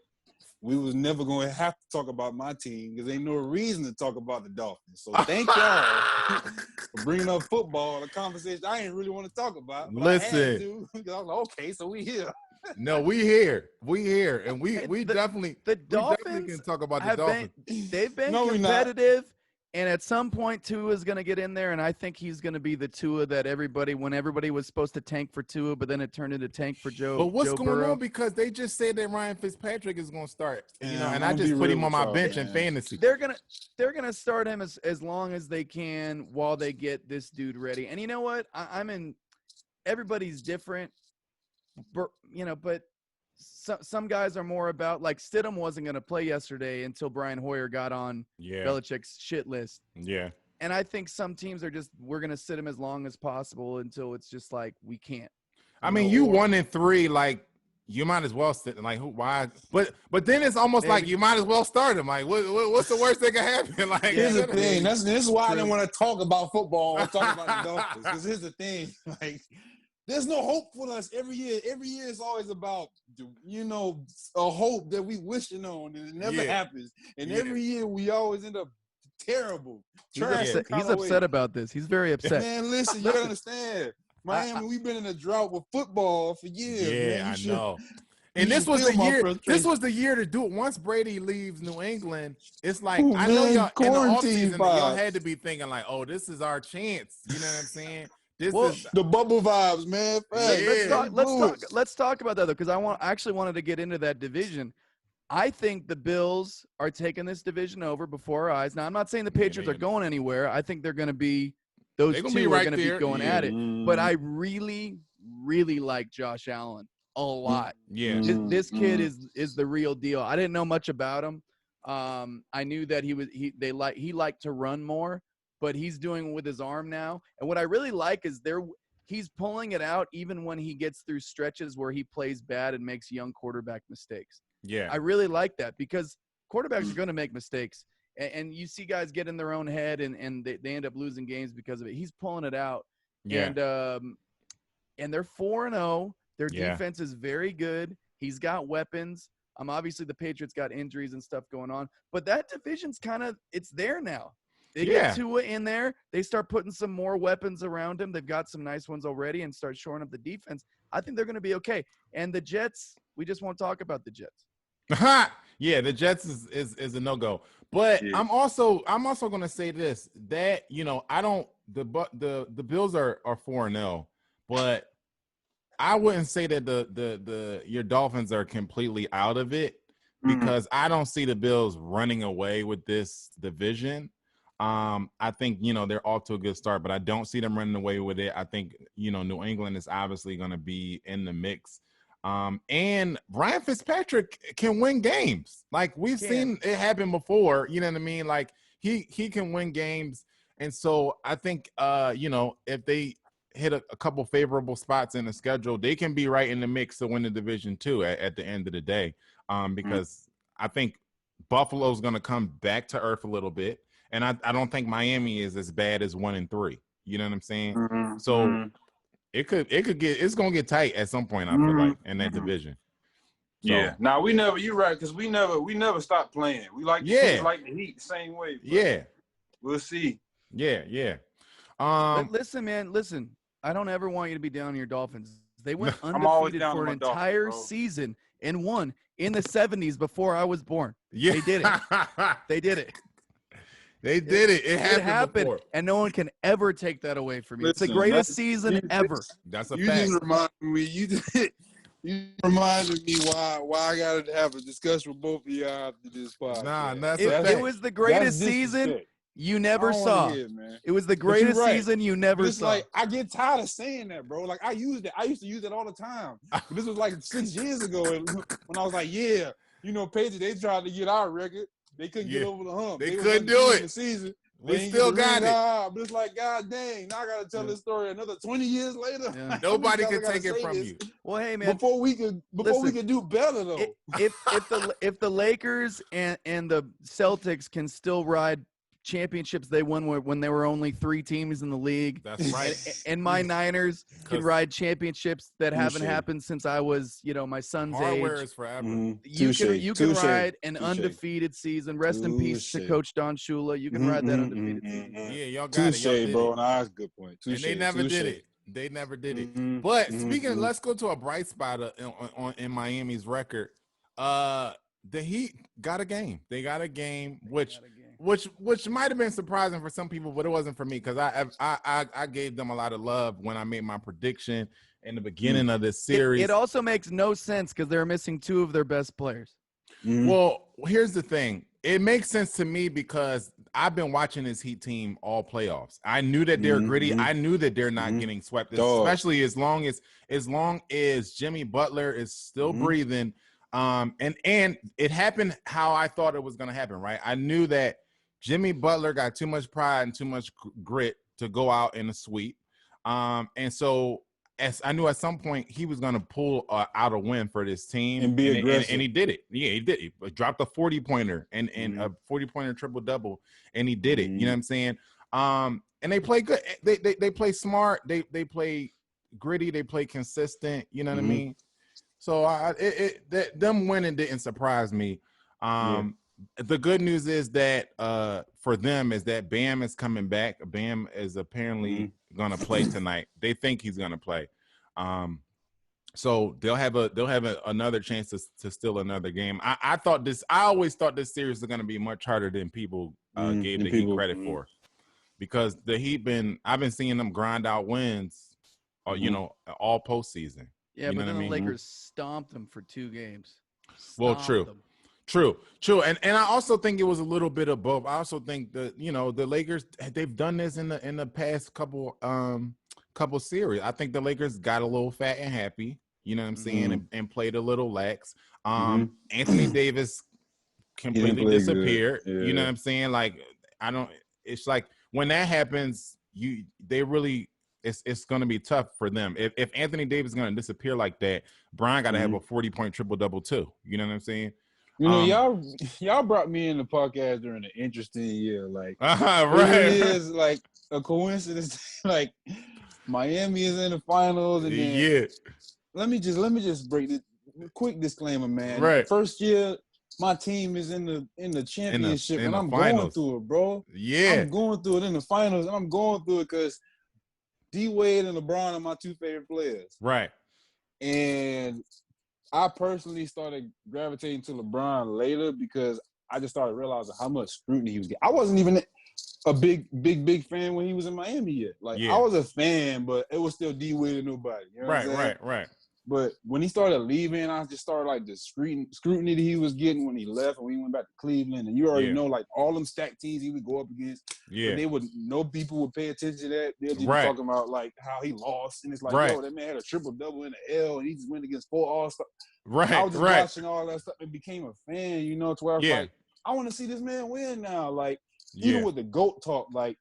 we was never going to have to talk about my team because ain't no reason to talk about the Dolphins. So thank y'all for bringing up football, a conversation I didn't really want to talk about. Listen. I had to, because I was like, okay, so we here. No, we here, and we definitely can talk about the Dolphins. They've been competitive. And at some point, Tua is going to get in there, and I think he's going to be the Tua that when everybody was supposed to tank for Tua, but then it turned into tank for Joe. But what's going Burrow. on? Because they just said that Ryan Fitzpatrick is going to start, you know, and I just put him on my bench in fantasy. They're gonna start him as long as they can while they get this dude ready. And you know what? Everybody's different, but some guys are more about, like, Stidham wasn't going to play yesterday until Brian Hoyer got on Belichick's shit list. Yeah. And I think some teams are we're going to sit him as long as possible until it's just like, we can't. I mean, you 1-3, like, you might as well sit. Like, why? But then it's almost like you might as well start him. Like, what's the worst that can happen? Like, here's the thing. This is why I didn't want to talk about football or talk about the Dolphins. Because here's the thing. Like, there's no hope for us every year. Every year is always about, you know, a hope that we wishing on, and it never happens. And every year we always end up terrible. He's upset about this. He's very upset. Man, listen, you gotta understand. Miami, we've been in a drought with football for years. Yeah, man. I know. And this was the year. This was the year to do it. Once Brady leaves New England, it's like, I know y'all in the offseason, y'all had to be thinking like, oh, this is our chance. You know what I'm saying? This is the bubble vibes, man. Let's talk about that, though, because I actually wanted to get into that division. I think the Bills are taking this division over before our eyes. Now, I'm not saying the Patriots are going anywhere. I think they're going to be Those gonna two be are going to be there. going Yeah. at it. But I really, really like Josh Allen a lot. Yeah. This kid is the real deal. I didn't know much about him. I knew that he liked to run more, but he's doing it with his arm now. And what I really like is he's pulling it out even when he gets through stretches where he plays bad and makes young quarterback mistakes. Yeah. I really like that because quarterbacks are going to make mistakes. And you see guys get in their own head and they end up losing games because of it. He's pulling it out. Yeah. And they're 4-0. Their defense is very good. He's got weapons. Obviously the Patriots got injuries and stuff going on, but that division's it's there now. They get Tua in there. They start putting some more weapons around him. They've got some nice ones already and start shoring up the defense. I think they're going to be okay. And the Jets, we just won't talk about the Jets. Yeah, the Jets is a no-go. But I'm also going to say this, that, I don't the Bills are 4-0, but I wouldn't say that your Dolphins are completely out of it because I don't see the Bills running away with this division. I think, they're off to a good start, but I don't see them running away with it. I think, New England is obviously going to be in the mix. And Ryan Fitzpatrick can win games. Like we've seen it happen before, you know what I mean? Like he can win games. And so I think, if they hit a couple favorable spots in the schedule, they can be right in the mix to win the division too at the end of the day. Because I think Buffalo's going to come back to earth a little bit. And I don't think Miami is as bad as 1-3. You know what I'm saying? So it's going to get tight at some point, I feel like, in that division. So, yeah. Now you're right, because we never stopped playing. We like the Heat the same way. Yeah. We'll see. Yeah. Listen, man, I don't ever want you to be down on your Dolphins. They went I'm always undefeated down for on an my entire Dolphins, season and won in the 70s before I was born. Yeah. They did it. They did it. They did it. It happened before. And no one can ever take that away from you. Listen, it's the greatest season ever. That's a you fact. Just reminded me. You reminded me why I got to have a discussion with both of y'all after this podcast. Nah, that's it was the greatest season you never saw. It was the greatest season you never saw. Like, I get tired of saying that, bro. Like I used to use it all the time. This was like 6 years ago, and when I was like, Patriots, they tried to get our record. They couldn't get over the hump. They couldn't do it. The season. We still got it. But it's like, God dang, now I got to tell this story another 20 years later. Yeah. Nobody can take it from you. Well, hey, man. Before we could do better, though. If the Lakers and the Celtics can still ride championships they won when there were only 3 teams in the league. That's right. And my Niners can ride championships that haven't happened since I was, my son's Hardware age. is forever. You can ride an undefeated season. Rest in peace to Coach Don Shula. You can ride that undefeated season. Yeah, y'all got it. Bro. Nah, that's a good point. And they never did it. They never did it. But speaking, let's go to a bright spot in Miami's record. The Heat got a game. They got a game, which might have been surprising for some people, but it wasn't for me because I gave them a lot of love when I made my prediction in the beginning of this series. It also makes no sense because they're missing 2 of their best players. Well, here's the thing. It makes sense to me because I've been watching this Heat team all playoffs. I knew that they're gritty. I knew that they're not getting swept, especially as long as Jimmy Butler is still breathing. And it happened how I thought it was going to happen, right? I knew that Jimmy Butler got too much pride and too much grit to go out in a sweep. And so as I knew at some point he was going to pull out a win for this team. And be aggressive. And he did it. Yeah, he did. He dropped a 40-pointer and a 40-pointer triple-double, and he did it. You know what I'm saying? And they play good. They play smart. They play gritty. They play consistent. You know what I mean? So them winning didn't surprise me. The good news is that for them is that Bam is coming back. Bam is apparently going to play tonight. They think he's going to play. So they'll have another chance to steal another game. I always thought this series was going to be much harder than people gave the Heat credit for, because the Heat I've been seeing them grind out wins, all postseason. Yeah, but then the Lakers stomped them for 2 games. Well, true. True. And I also think it was a little bit of both. I also think that, the Lakers, they've done this in the past couple series. I think the Lakers got a little fat and happy, you know what I'm saying, and played a little lax. Anthony Davis completely disappeared. Yeah. You know what I'm saying? Like, it's like when that happens, it's going to be tough for them. If Anthony Davis is going to disappear like that, Brian got to have a 40-point triple-double too. You know what I'm saying? Y'all brought me in the podcast during an interesting year. Like, right. It is like a coincidence. Like, Miami is in the finals, and then let me just break this. Quick disclaimer, man. Right. First year, my team is in the championship, and I'm going through it, bro. Yeah, I'm going through it in the finals, and I'm going through it because D Wade and LeBron are my two favorite players. Right. And I personally started gravitating to LeBron later because I just started realizing how much scrutiny he was getting. I wasn't even a big fan when he was in Miami yet. Like, I was a fan, but it was still D Wade and nobody. You know what I'm saying? Right. But when he started leaving, I just started like the scrutiny that he was getting when he left and when he went back to Cleveland. And you already know, like, all them stacked teams he would go up against. Yeah. No people would pay attention to that. They'll just be talking about like how he lost. And it's like, yo, that man had a triple-double in the L and he just went against 4 All-Stars. Right. I was just watching all that stuff and became a fan, to where I was like, I want to see this man win now. Like, even with the GOAT talk, like,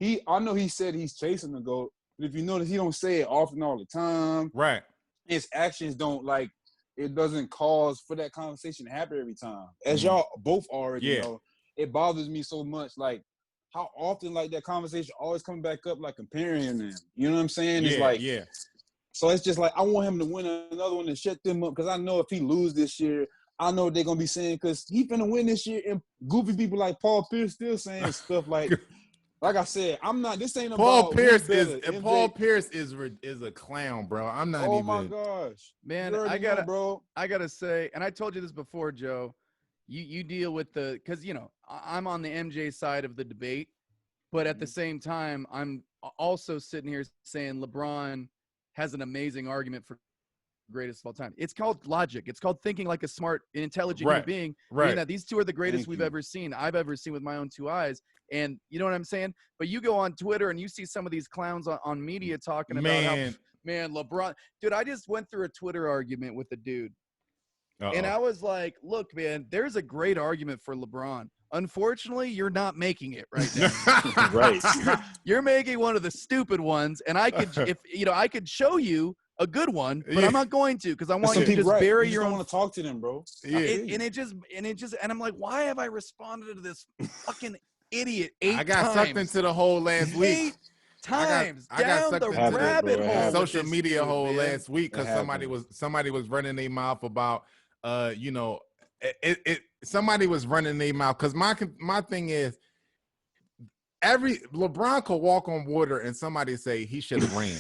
I know he said he's chasing the GOAT, but if you notice, he don't say it often all the time. Right. His actions don't, like, it doesn't cause for that conversation to happen every time. As y'all both already know, it bothers me so much, like, how often, like, that conversation always comes back up, like, comparing them. You know what I'm saying? It's like, so it's just like, I want him to win another one and shut them up, because I know if he lose this year, I know what they're going to be saying, because he finna win this year, and goofy people like Paul Pierce still saying stuff like I said, this ain't Paul about Pierce Paul Pierce is a clown, bro. I'm not even. Oh my gosh, man! I gotta say, and I told you this before, Joe. You deal with because I'm on the MJ side of the debate, but at the same time, I'm also sitting here saying LeBron has an amazing argument for greatest of all time. It's called logic. It's called thinking like a smart, intelligent human being. Meaning that these two are the greatest I've ever seen with my own 2 eyes. And you know what I'm saying? But you go on Twitter and you see some of these clowns on media talking about how, LeBron. Dude, I just went through a Twitter argument with a dude. And I was like, look, man, there's a great argument for LeBron. Unfortunately, you're not making it right now. Right. You're making one of the stupid ones. And I could show you a good one, but I'm not going to, because I want you to just bury your own. I want to talk to them, bro. And I'm like, why have I responded to this fucking idiot 8 times? I got sucked into the hole last week. 8 times I got down the rabbit hole. Social media hole last week because somebody was running their mouth about somebody was running their mouth because my thing is LeBron could walk on water and somebody say he should have ran.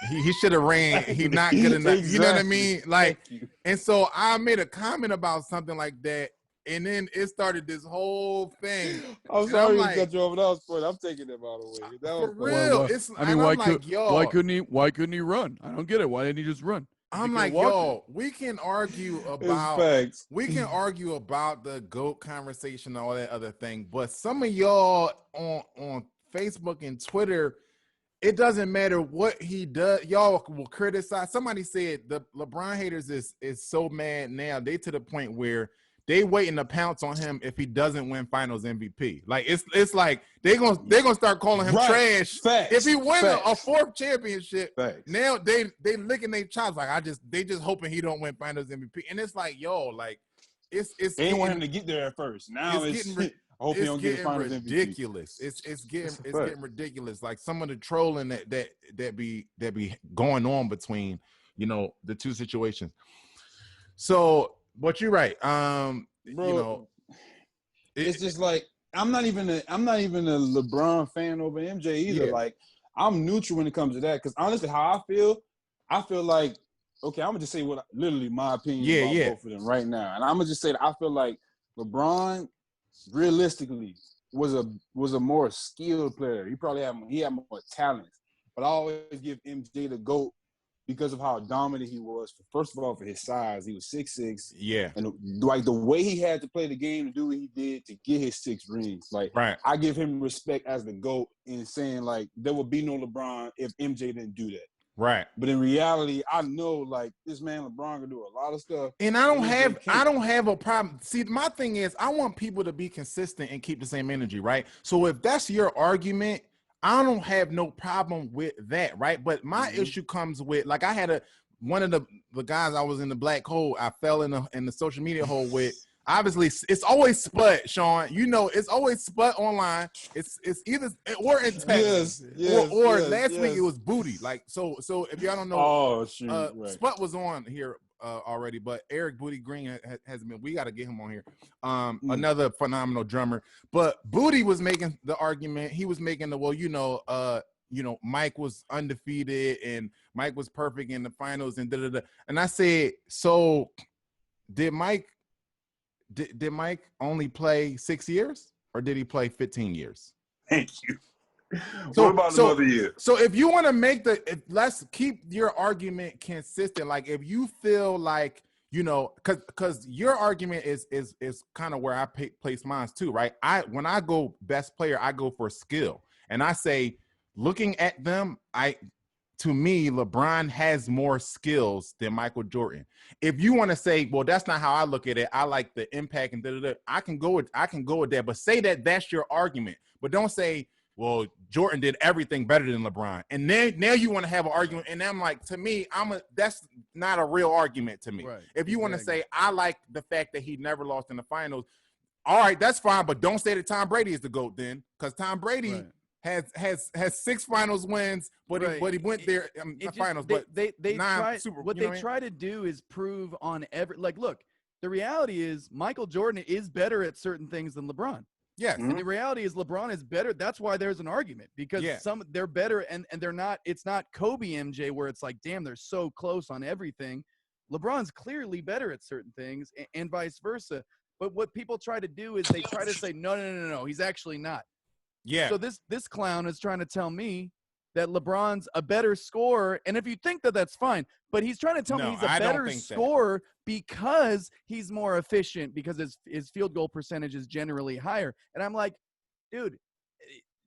He should have ran. He's not good enough. Exactly. You know what I mean? Like, and so I made a comment about something like that, and then it started this whole thing. I'm sorry to cut you off. That was funny. I'm taking it, by the way. That was for real. Why couldn't he run? I don't get it. Why didn't he just run? I'm like, yo, we can argue about the GOAT conversation and all that other thing, but some of y'all on Facebook and Twitter, it doesn't matter what he does. Y'all will criticize. Somebody said the LeBron haters is so mad now. They to the point where they waiting to pounce on him if he doesn't win Finals MVP. Like it's like they're gonna start calling him trash. Facts. If he wins a 4th championship. Facts. Now they licking their chops like they just hoping he don't win Finals MVP. And it's like, yo, like it's they didn't want him to get there at first. Now it's getting I hope he don't get Finals ridiculous. MVP. It's getting ridiculous. Like some of the trolling that be going on between the two situations. So, but you're right. Bro, it's just like I'm not even a LeBron fan over MJ either. Yeah. Like I'm neutral when it comes to that because honestly, how I feel like okay, I'm gonna just say what literally my opinion about both of them right now, and I'm gonna just say that I feel like LeBron realistically was a more skilled player. He probably had more talent, but I always give MJ the GOAT because of how dominant he was. First of all, for his size, he was 6'6". Yeah. And like the way he had to play the game to do what he did to get his 6 rings. Like, I give him respect as the GOAT in saying, like, there would be no LeBron if MJ didn't do that. Right. But in reality, I know, like, this man LeBron can do a lot of stuff. And I don't have a problem. See, my thing is I want people to be consistent and keep the same energy, right? So if that's your argument, I don't have no problem with that, right? But my issue comes with, like, I had one of the guys I was in the black hole, I fell in the social media hole with. Obviously, it's always Spud, Sean. You know, it's always Spud online. It's either or in text, or last week it was Booty. Like, so if y'all don't know, Spud was on here already, but Eric Booty Green hasn't been. We got to get him on here. Another phenomenal drummer. But Booty was making the argument. He was making the Mike was undefeated and Mike was perfect in the finals and da-da-da. And I said, so did Mike only play 6 years or did he play 15 years? Thank you. So, what about the other year? So if you want to make let's keep your argument consistent. Like, if you feel like, because your argument is kind of where I place mine too, right? When I go best player, I go for skill. And I say, looking at them, to me, LeBron has more skills than Michael Jordan. If you want to say, well, that's not how I look at it, I like the impact and da-da-da, I can go with that. But say that's your argument. But don't say, well, Jordan did everything better than LeBron. And now you want to have an argument. And I'm like, to me, that's not a real argument to me. Right. If you want to say, I like the fact that he never lost in the finals, all right, that's fine. But don't say that Tom Brady is the GOAT then, because Tom Brady has 6 finals wins, but he went there finals. They try to do is prove on look, the reality is Michael Jordan is better at certain things than LeBron. Yes. And the reality is LeBron is better. That's why there's an argument, because they're better and they're not. It's not Kobe MJ where it's like, damn, they're so close on everything. LeBron's clearly better at certain things and vice versa. But what people try to do is they try to say, no, he's actually not. Yeah. So this clown is trying to tell me that LeBron's a better scorer, and if you think that, that's fine. But he's trying to tell me he's a better scorer because he's more efficient, because his field goal percentage is generally higher. And I'm like, dude,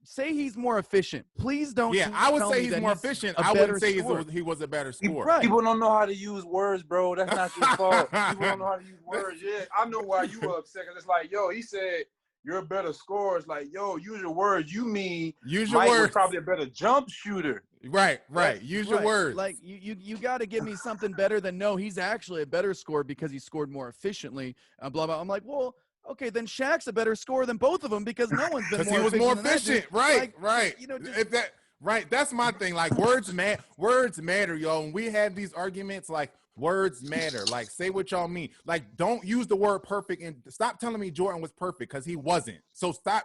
say he's more efficient. Please don't. Yeah, I would say he's more efficient. I wouldn't say he was a better scorer. Right. People don't know how to use words, bro. That's not your fault. People don't know how to use words. Yeah, I know why you were upset. It's like, yo, he said you're a better scorer. It's like, yo, use your words. You mean Mike was probably a better jump shooter. Right. Use your words. Like, you got to give me something better than, no, he's actually a better scorer because he scored more efficiently. Blah, blah. I'm like, well, okay, then Shaq's a better scorer than both of them because no one's been more efficient. Because he was more efficient. Right. Right. That's my thing. Like, words matter, y'all. When we have these arguments, like, words matter. Like, say what y'all mean. Like, don't use the word perfect and stop telling me Jordan was perfect, because he wasn't. So stop.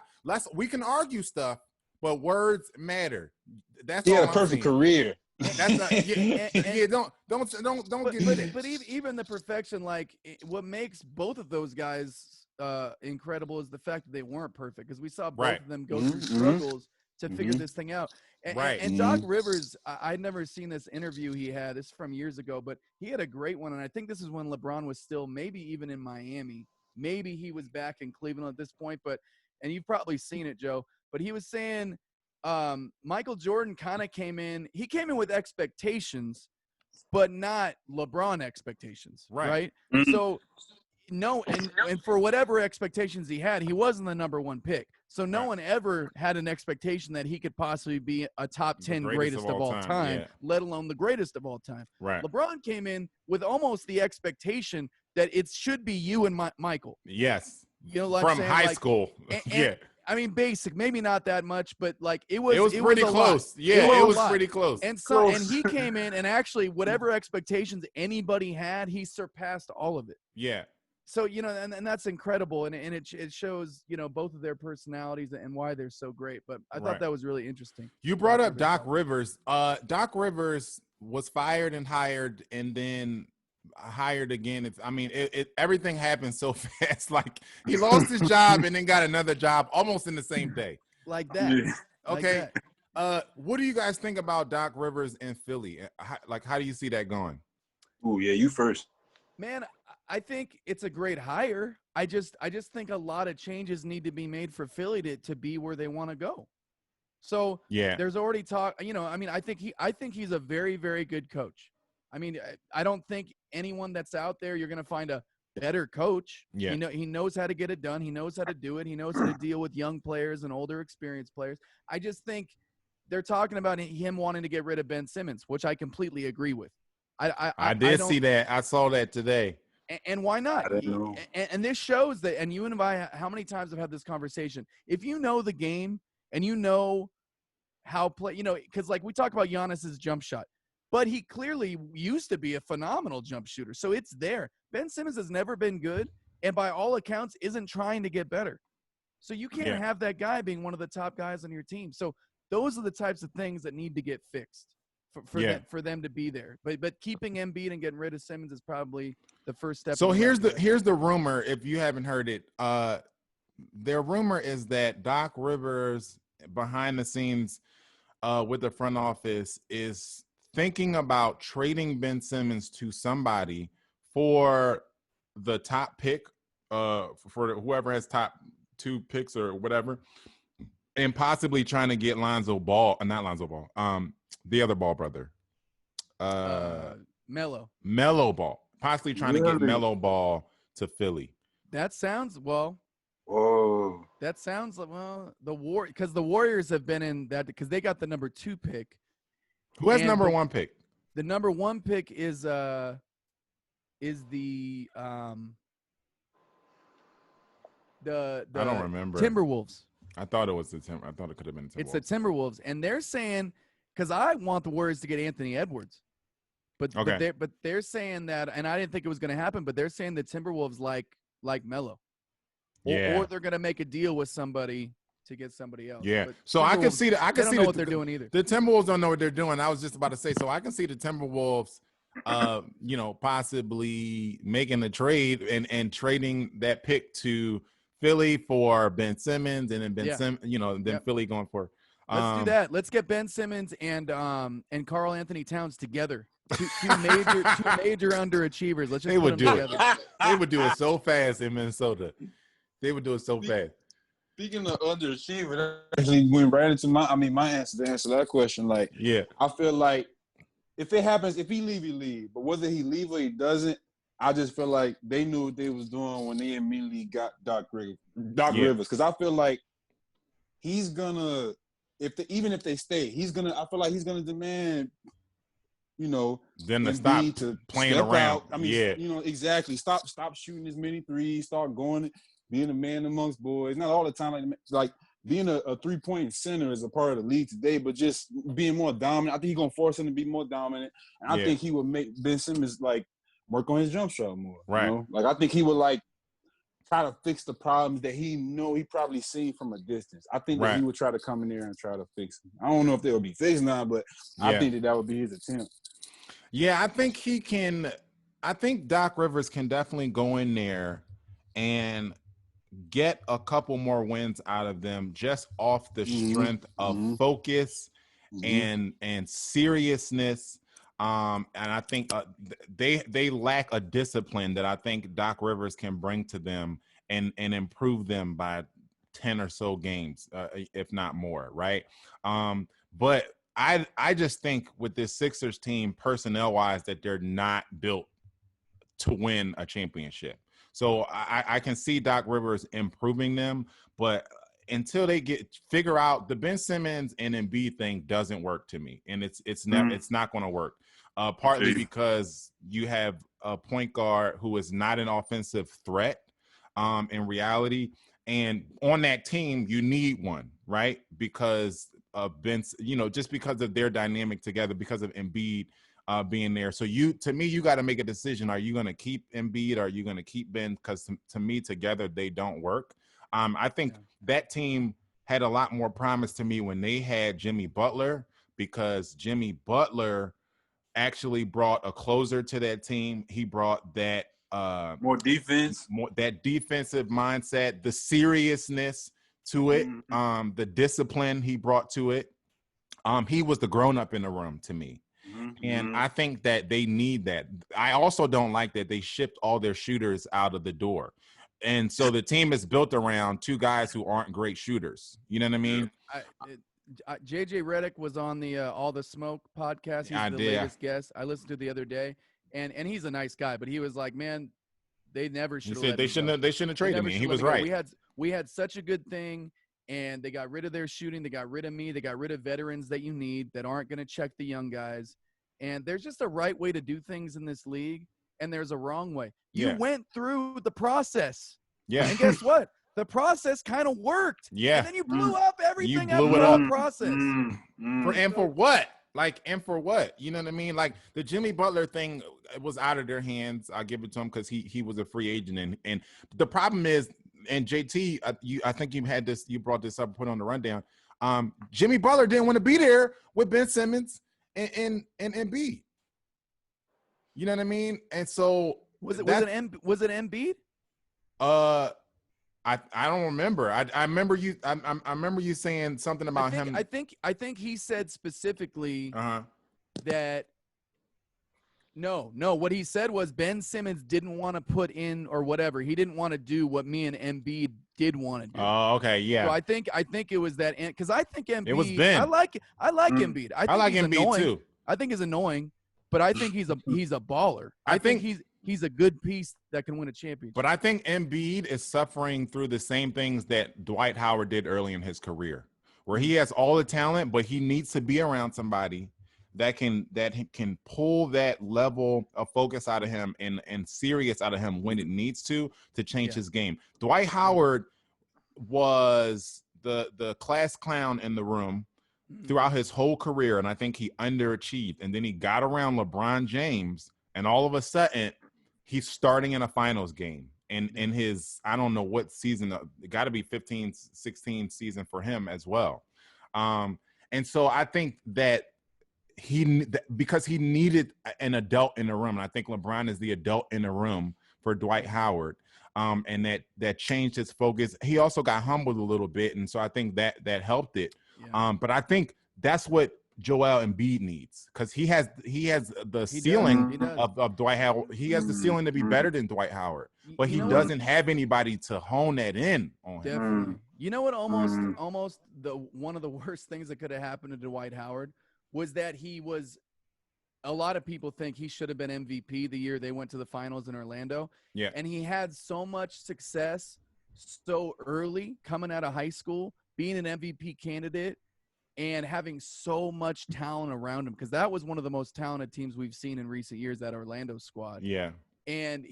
We can argue stuff, but words matter. That's all. He had a perfect career. That's not, don't get it. But even the perfection, like, what makes both of those guys incredible is the fact that they weren't perfect, because we saw both of them go through struggles to figure this thing out. And Doc Rivers, I'd never seen this interview he had. This is from years ago, but he had a great one. And I think this is when LeBron was still maybe even in Miami. Maybe he was back in Cleveland at this point, and you've probably seen it, Joe. But he was saying Michael Jordan kind of came in with expectations, but not LeBron expectations, right? So no, and for whatever expectations he had, he wasn't the number 1 pick. So no one ever had an expectation that he could possibly be a top 10 greatest of all time, let alone the greatest of all time. Right. LeBron came in with almost the expectation that it should be you and Michael. Yes. You know, like from high school. And, I mean, basic, maybe not that much, but like it was pretty close. Yeah, it was pretty close. And he came in and actually whatever expectations anybody had, he surpassed all of it. Yeah. So, you know, and that's incredible. And it shows, you know, both of their personalities and why they're so great. But I thought that was really interesting. You brought up Doc Rivers. Doc Rivers was fired and hired and then hired again. Everything happened so fast. Like, he lost his job and then got another job almost in the same day. Like that. Okay. Like that. What do you guys think about Doc Rivers in Philly? How do you see that going? Oh yeah, you first. Man, I think it's a great hire. I just think a lot of changes need to be made for Philly to be where they want to go. So there's already talk. I mean, I think he's a very, very good coach. I mean, I don't think anyone that's out there you're going to find a better coach. Yeah. He knows how to get it done. He knows how to do it. He knows how to deal with young players and older experienced players. I just think they're talking about him wanting to get rid of Ben Simmons, which I completely agree with. I did see that. I saw that today. And why not? I don't know. And this shows that, and you and I, how many times I've had this conversation. If you know the game and you know how play, because like we talk about Giannis's jump shot, but he clearly used to be a phenomenal jump shooter. So it's there. Ben Simmons has never been good, and by all accounts isn't trying to get better. So you can't have that guy being one of the top guys on your team. So those are the types of things that need to get fixed for them to be there. But keeping Embiid and getting rid of Simmons is probably the first step. So here's the rumor, if you haven't heard it. Their rumor is that Doc Rivers behind the scenes with the front office is thinking about trading Ben Simmons to somebody for the top pick, for whoever has top 2 picks or whatever, and possibly trying to get not Lonzo Ball, the other Ball brother, Melo Ball, possibly trying to get Melo Ball to Philly. That sounds Whoa. That sounds like because the Warriors have been in that because they got the number 2 pick. Who has number 1 pick? The number 1 pick is the I don't remember. Timberwolves. I thought it was I thought it could have been the Timberwolves. It's the Timberwolves, and they're saying because I want the Warriors to get Anthony Edwards, but they're saying that, and I didn't think it was going to happen, but they're saying the Timberwolves like Melo, or they're going to make a deal with somebody to get somebody else. Yeah, so I can see that. I can see what they're doing either. The Timberwolves don't know what they're doing. I was just about to say, so I can see the Timberwolves, possibly making a trade and trading that pick to Philly for Ben Simmons, and then Philly going for. Let's do that. Let's get Ben Simmons and Karl Anthony Towns together. Two major underachievers. Let's just put them together. They would do it so fast in Minnesota. They would do it so fast. Speaking of underachiever, that actually went right into my answer to answer that question. Like, I feel like if it happens, if he leave, he leave. But whether he leave or he doesn't, I just feel like they knew what they was doing when they immediately got Doc Rivers. Because I feel like he's gonna, even if they stay, I feel like he's gonna demand, them to stop playing around. Out. Exactly. Stop shooting as many threes. Start going, being a man amongst boys. Not all the time, like being a 3-point center is a part of the league today, but just being more dominant. I think he's gonna force him to be more dominant, and I think he would make Ben Simmons work on his jump shot more. Right. I think he would try to fix the problems that he probably seen from a distance. I think that he would try to come in there and try to fix them. I don't know if they will be fixed now, but I think that would be his attempt. Yeah, I think he can. I think Doc Rivers can definitely go in there and get a couple more wins out of them just off the strength of focus and seriousness. And I think they lack a discipline that I think Doc Rivers can bring to them and improve them by 10 or so games, if not more, right? But I just think with this Sixers team, personnel-wise, that they're not built to win a championship. So I can see Doc Rivers improving them, but until they figure out the Ben Simmons and Embiid thing doesn't work to me, and it's not going to work. Partly because you have a point guard who is not an offensive threat in reality, and on that team you need one, right? Because of Ben, just because of their dynamic together, because of Embiid being there. So you got to make a decision. Are you going to keep Embiid? Or are you going to keep Ben? Because to me, together they don't work. I think that team had a lot more promise to me when they had Jimmy Butler, because Jimmy Butler actually brought a closer to that team. He brought that more defense, that defensive mindset, the seriousness to it, the discipline he brought to it. He was the grown up in the room to me. And I think that they need that. I also don't like that they shipped all their shooters out of the door. And so the team is built around two guys who aren't great shooters. You know what I mean? JJ Redick was on the All the Smoke podcast. He's the latest guest. I listened to the other day, and he's a nice guy, but he was like, man, they never should have. They shouldn't have traded me. He was right. We had such a good thing, and they got rid of their shooting. They got rid of me. They got rid of veterans that you need that aren't going to check the young guys. And there's just a right way to do things in this league, and there's a wrong way. You went through the process. Yeah. And guess what? The process kind of worked. Yeah. And then you blew up everything after the process. And for what? And for what? You know what I mean? Like the Jimmy Butler thing was out of their hands. I give it to him because he was a free agent. And the problem is, and JT, I think you brought this up, put on the rundown. Jimmy Butler didn't want to be there with Ben Simmons and Embiid. You know what I mean? And so was it Embiid? I don't remember. I remember you. I remember you saying something about him. I think he said specifically that. No. What he said was Ben Simmons didn't want to put in or whatever. He didn't want to do what me and Embiid did want to do. Oh, okay, yeah. So I think it was that because I think Embiid. It was Ben. I like Embiid. I like Embiid annoying. too. I think he's annoying, but I think he's a baller. I think he's a good piece that can win a championship. But I think Embiid is suffering through the same things that Dwight Howard did early in his career, where he has all the talent, but he needs to be around somebody that can pull that level of focus out of him and serious out of him when it needs to change his game. Dwight Howard was the class clown in the room throughout his whole career, and I think he underachieved. And then he got around LeBron James, and all of a sudden he's starting in a finals game. And in his, I don't know what season, it got to be 15, 16 season for him as well. And so I think that because he needed an adult in the room, and I think LeBron is the adult in the room for Dwight Howard, and that changed his focus. He also got humbled a little bit, and so I think that helped it. Yeah. But I think that's what Joel Embiid needs, because he has the ceiling of Dwight Howard. He has the ceiling to be better than Dwight Howard, but he doesn't have anybody to hone that in on Definitely. him. You know what? Almost one of the worst things that could have happened to Dwight Howard was that a lot of people think he should have been MVP the year they went to the finals in Orlando. Yeah. And he had so much success so early coming out of high school, being an MVP candidate, and having so much talent around him, because that was one of the most talented teams we've seen in recent years, that Orlando squad. Yeah. And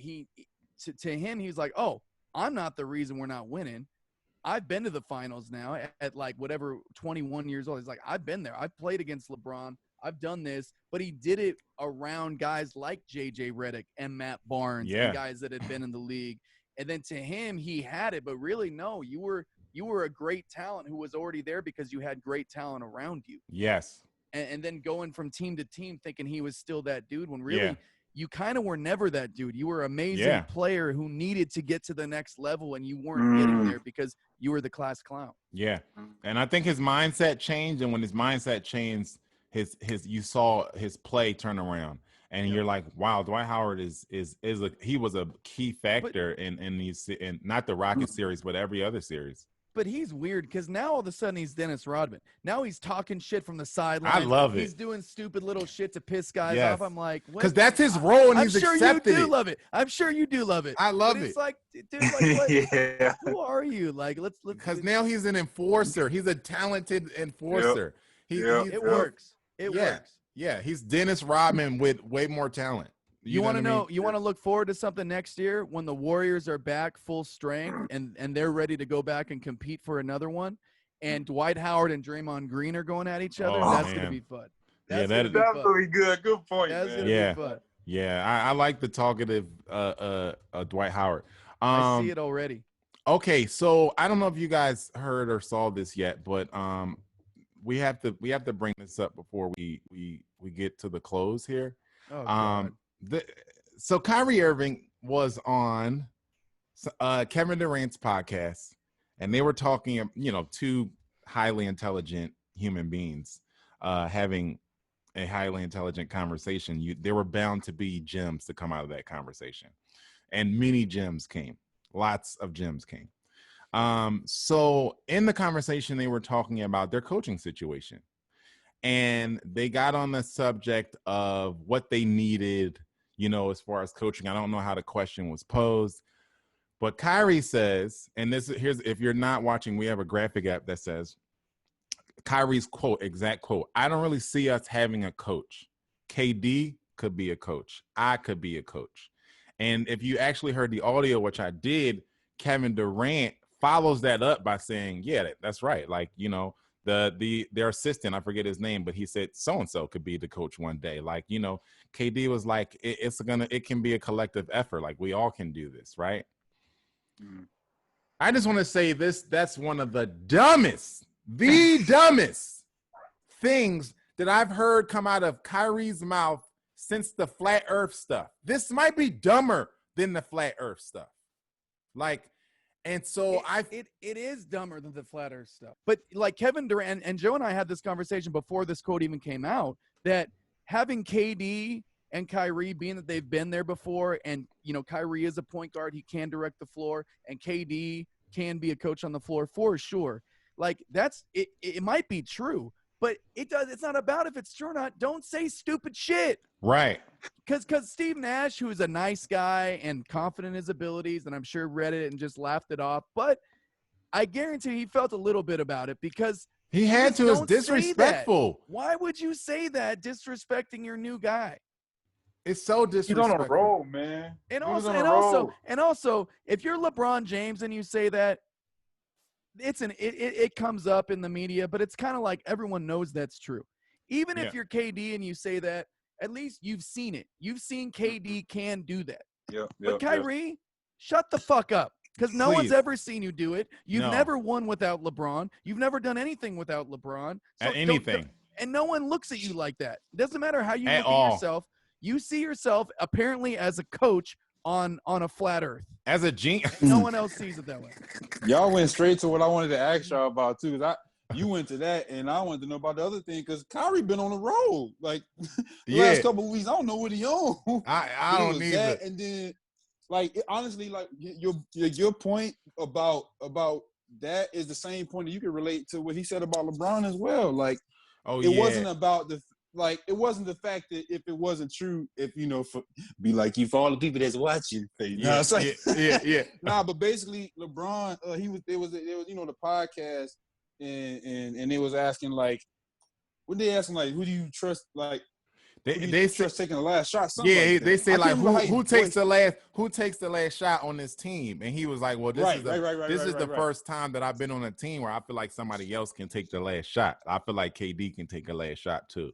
to him, he's like, oh, I'm not the reason we're not winning. I've been to the finals now at like whatever 21 years old. He's like, I've been there. I've played against LeBron. I've done this. But he did it around guys like JJ Redick and Matt Barnes, and guys that had been in the league. And then to him, he had it. But really, no, you were a great talent who was already there because you had great talent around you. Yes. And then going from team to team thinking he was still that dude when really you kind of were never that dude. You were an amazing player who needed to get to the next level, and you weren't getting there because you were the class clown. Yeah. And I think his mindset changed, and when his mindset changed, you saw his play turn around. And you're like, wow, Dwight Howard he was a key factor in not the Rocket series, but every other series. But he's weird because now all of a sudden he's Dennis Rodman. Now he's talking shit from the sideline. I love it. He's doing stupid little shit to piss guys off. I'm like, because that's his role, and he's accepted it. I'm sure you do love it. I'm sure you do love it. I love it. It's like, dude, like, who are you? Like, let's. Because now he's an enforcer. He's a talented enforcer. It works. It works. Yeah, he's Dennis Rodman with way more talent. You want to know? You want to look forward to something next year when the Warriors are back full strength and they're ready to go back and compete for another one, and Dwight Howard and Draymond Green are going at each other. That's going to be fun. That's going to be good. Good point. That's going to be fun. Yeah, I like the talkative Dwight Howard. I see it already. Okay, so I don't know if you guys heard or saw this yet, but we have to bring this up before we get to the close here. Oh, God. So Kyrie Irving was on Kevin Durant's podcast, and they were talking, two highly intelligent human beings, having a highly intelligent conversation, there were bound to be gems to come out of that conversation. And many gems came. Lots of gems came. So in the conversation, they were talking about their coaching situation. And they got on the subject of what they needed, as far as coaching. I don't know how the question was posed. But Kyrie says, and here's if you're not watching, we have a graphic app that says, Kyrie's exact quote, "I don't really see us having a coach. KD could be a coach. I could be a coach." And if you actually heard the audio, which I did, Kevin Durant follows that up by saying, yeah, that's right. Like, their assistant, I forget his name, but he said so-and-so could be the coach one day. Like, KD was like, it can be a collective effort. Like, we all can do this, right? I just want to say that's one of the dumbest things that I've heard come out of Kyrie's mouth since the flat earth stuff. This might be dumber than the flat earth stuff. Like, and so it is dumber than the flat earth stuff. But like Kevin Durant and Joe and I had this conversation before this quote even came out, that having KD and Kyrie, being that they've been there before, and Kyrie is a point guard, he can direct the floor, and KD can be a coach on the floor for sure. Like, that's it. It might be true, but it's not about if it's true or not. Don't say stupid shit. Right. Because Steve Nash, who's a nice guy and confident in his abilities, and I'm sure read it and just laughed it off, but I guarantee he felt a little bit about it because he had to. It's disrespectful. Why would you say that, disrespecting your new guy? It's so disrespectful. He's on a roll, man. And also, if you're LeBron James and you say that, it comes up in the media, but it's kind of like everyone knows that's true. Even if you're KD and you say that, at least you've seen it. You've seen KD can do that. But Kyrie, shut the fuck up, because no one's ever seen you do it. You've never won without LeBron. You've never done anything without LeBron. So anything. And no one looks at you like that. It doesn't matter how you look at yourself. You see yourself apparently as a coach on a flat earth. As a genius. No one else sees it that way. Y'all went straight to what I wanted to ask y'all about too. You went to that, and I wanted to know about the other thing because Kyrie been on the road like the last couple of weeks. I don't know what he on. I don't need that. And then, like, honestly, like your point about that is the same point that you can relate to what he said about LeBron as well. Like, it wasn't about it wasn't the fact that if it wasn't true, if be like you for all the people that's watching. Nah, but basically LeBron, it was the podcast, and they was asking like, what they asking like, who do you trust? Like, they trust taking the last shot? They say like who takes the last shot on this team, and he was like, well, this is the first time that I've been on a team where I feel like somebody else can take the last shot. I feel like KD can take a last shot too.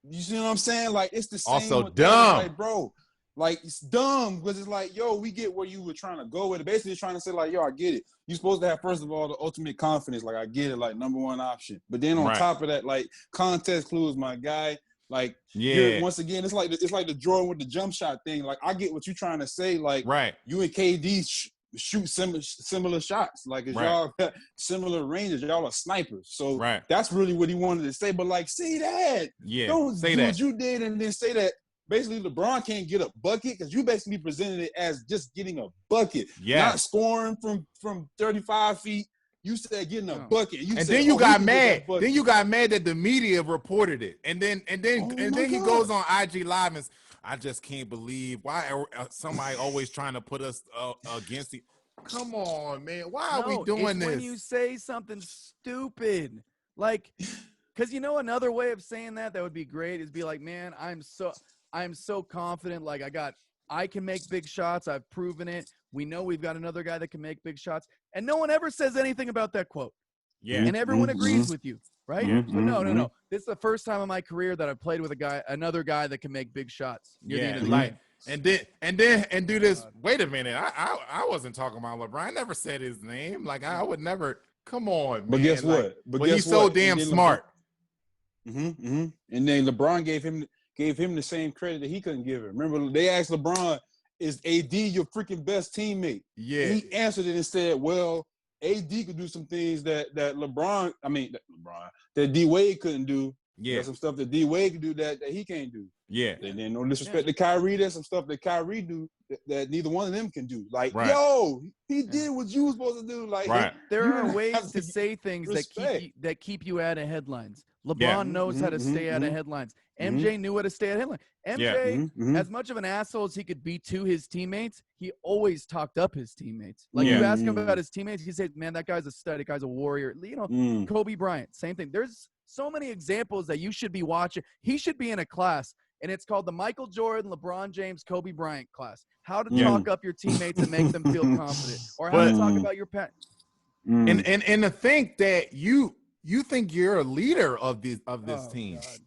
You see what I'm saying? Like, it's the same. Also dumb. Like, bro, like, it's dumb because it's like, yo, we get where you were trying to go with it. Basically, trying to say, like, yo, I get it. You're supposed to have, first of all, the ultimate confidence. Like, I get it, like, number one option. But then on top of that, like, context clues, my guy. Like, once again, it's like the Jordan with the jump shot thing. Like, I get what you're trying to say. Like, you and KD shoot similar shots. Like, if y'all got similar ranges, y'all are snipers. So that's really what he wanted to say. But like, say that. Don't say that. What you did and then say that basically LeBron can't get a bucket because you basically presented it as just getting a bucket, not scoring from 35 feet. You said getting a bucket. Then you got mad. Then you got mad that the media reported it. And then he goes on IG Live and I just can't believe why somebody always trying to put us against it. Come on, man. Why are we doing this? When you say something stupid, like, because another way of saying that would be great is be like, man, I'm so confident. Like, I can make big shots. I've proven it. We know we've got another guy that can make big shots, and no one ever says anything about that quote. And everyone agrees with you. Right? But no. This is the first time in my career that I've played with another guy that can make big shots. And do this. Wait a minute. I wasn't talking about LeBron. I never said his name. Like, I would never. Come on, but man. Guess what? But he's so damn smart. And then LeBron gave him the same credit that he couldn't give him. Remember, they asked LeBron, "Is AD your freaking best teammate?" Yeah. And he answered it and said, "Well, AD could do some things that D Wade couldn't do, Yeah. There's some stuff that D Wade can do that he can't do. Yeah. And then no disrespect to Kyrie, there's some stuff that Kyrie do that neither one of them can do. Like, right. yo, he did what you was supposed to do. Like, right. There are ways to say things that keep you out of headlines. LeBron knows how to stay out of headlines. MJ knew how to stay out of headlines. MJ, as much of an asshole as he could be to his teammates, he always talked up his teammates. Like, you ask him about his teammates, he said, man, that guy's a stud. That guy's a warrior. You know, Kobe Bryant, same thing. There's so many examples that you should be watching. He should be in a class, and it's called the Michael Jordan, LeBron James, Kobe Bryant class. How to talk up your teammates and make them feel confident, or how to talk about your pet. And to think that you think you're a leader of this team. God.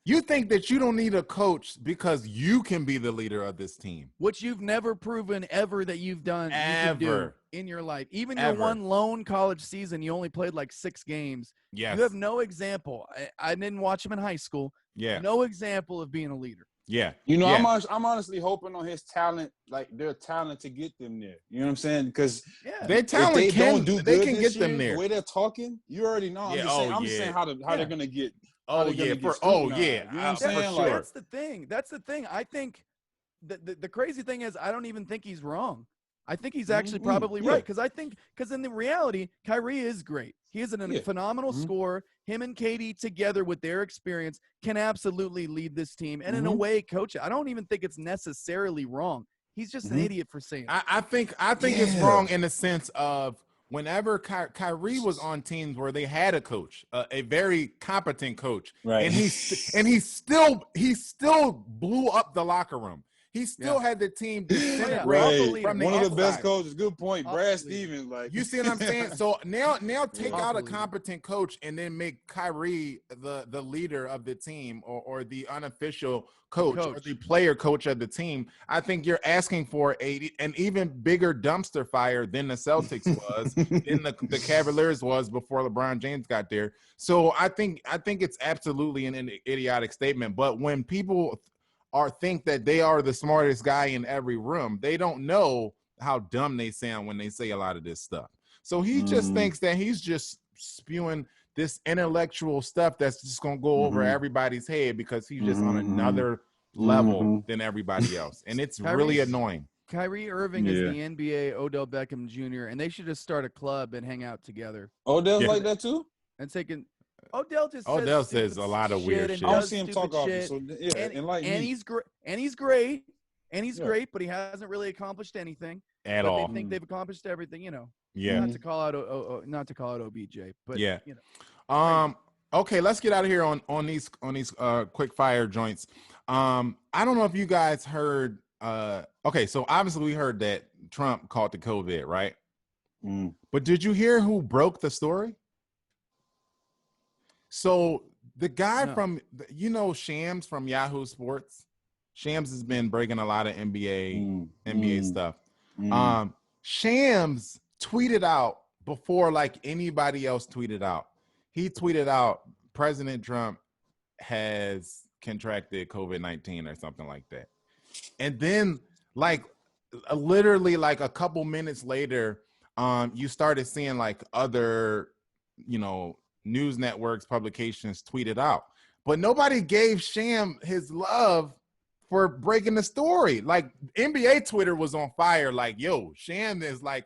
You think that you don't need a coach because you can be the leader of this team, which you've never proven ever that you've done ever in your life. Even your one lone college season, you only played like 6 games. Yes. You have no example. I didn't watch him in high school. Yeah. No example of being a leader. Yeah. You know, I'm honestly hoping on his talent, like their talent to get them there. You know what I'm saying? Because their talent they can get them there. The way they're talking, you already know. I'm just saying how they're gonna get. You know what I'm saying? Like, that's the thing. That's the thing. I think the crazy thing is I don't even think he's wrong. I think he's actually probably right because in the reality, Kyrie is great. He is a phenomenal scorer. Him and KD together with their experience can absolutely lead this team and in a way coach it. I don't even think it's necessarily wrong. He's just an idiot for saying it. I think it's wrong in the sense of whenever Kyrie was on teams where they had a coach, a very competent coach, right, and he still blew up the locker room. He still had the team disintegrate from the one of the inside. best coaches. Good point, Brad Stevens. Like, you see what I'm saying? So now take out a competent coach and then make Kyrie the leader of the team or the unofficial coach or the player coach of the team. I think you're asking for an even bigger dumpster fire than the Celtics was, than the Cavaliers was before LeBron James got there. So I think it's absolutely an idiotic statement. But when people think that they are the smartest guy in every room, they don't know how dumb they sound when they say a lot of this stuff. So he just thinks that he's just spewing this intellectual stuff that's just going to go over everybody's head because he's just on another level than everybody else. And it's really annoying. Kyrie Irving is the NBA Odell Beckham Jr., and they should just start a club and hang out together. Odell's like that too? And taking – Odell says a lot of weird shit. I don't see him talk often. So he's great, but he hasn't really accomplished anything at all. They think they've accomplished everything, you know. Yeah. Not to call out OBJ, but yeah. You know. Okay, let's get out of here on these quick fire joints. I don't know if you guys heard. Okay, so obviously we heard that Trump caught the COVID, right? But did you hear who broke the story? So the guy from, Shams from Yahoo Sports, Shams has been breaking a lot of NBA stuff. Shams tweeted out before like anybody else tweeted out. He tweeted out President Trump has contracted COVID-19 or something like that. And then like literally like a couple minutes later, you started seeing like other, news networks, publications tweeted out, but nobody gave Sham his love for breaking the story. Like NBA Twitter was on fire. Like, yo, Sham is like,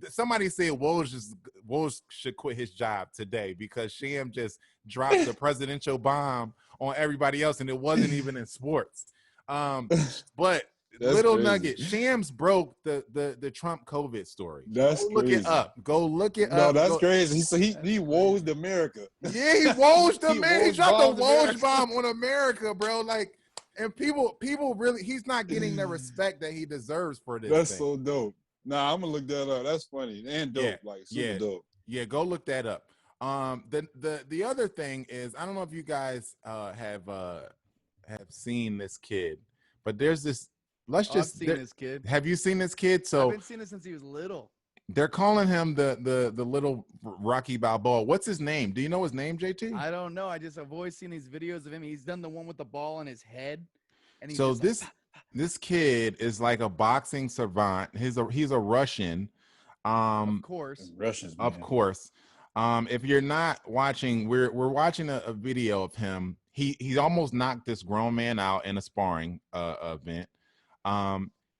somebody said Woj should quit his job today because Sham just dropped the presidential bomb on everybody else, and it wasn't even in sports. But that's little crazy. Nugget, Shams broke the Trump COVID story. That's Go look crazy. It up. Go look it up. No, that's crazy. He wojed America. Yeah, he wojed America. He dropped the Woj bomb on America, bro. Like, and people really, he's not getting the respect that he deserves for this. That's so dope. Nah, I'm gonna look that up. That's funny and dope. Like super dope. Yeah, go look that up. The other thing is, I don't know if you guys have seen this kid, but there's this. I've seen this kid. Have you seen this kid? So I've been seeing it since he was little. They're calling him the little Rocky Balboa. What's his name? Do you know his name, JT? I don't know. I've always seen these videos of him. He's done the one with the ball on his head. And he's so this kid is like a boxing savant. He's a Russian. Of course. Russians, of course. If you're not watching, we're watching a video of him. He almost knocked this grown man out in a sparring event.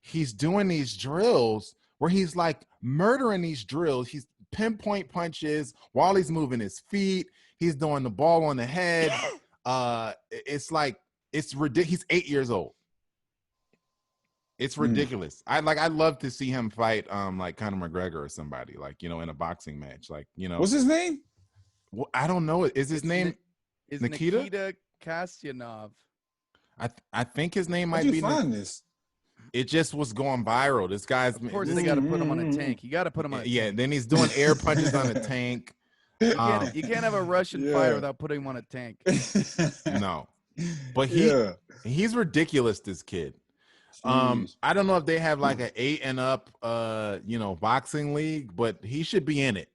He's doing these drills where he's like murdering these drills. He's pinpoint punches while he's moving his feet. He's doing the ball on the head. It's like it's ridiculous. He's 8 years old. It's ridiculous. I'd love to see him fight like Conor McGregor or somebody, like, you know, in a boxing match. Like, you know. What's his name? Well, I don't know. Is his name is Nikita Kasyanov? I think his name might How'd be. you find this? It just was going viral. This guy's. Of course, they got to put him on a tank. You got to put him on a tank. Yeah, then he's doing air punches on a tank. You can't have a Russian fighter without putting him on a tank. No. But he's ridiculous, this kid. I don't know if they have like an 8 and up you know, boxing league, but he should be in it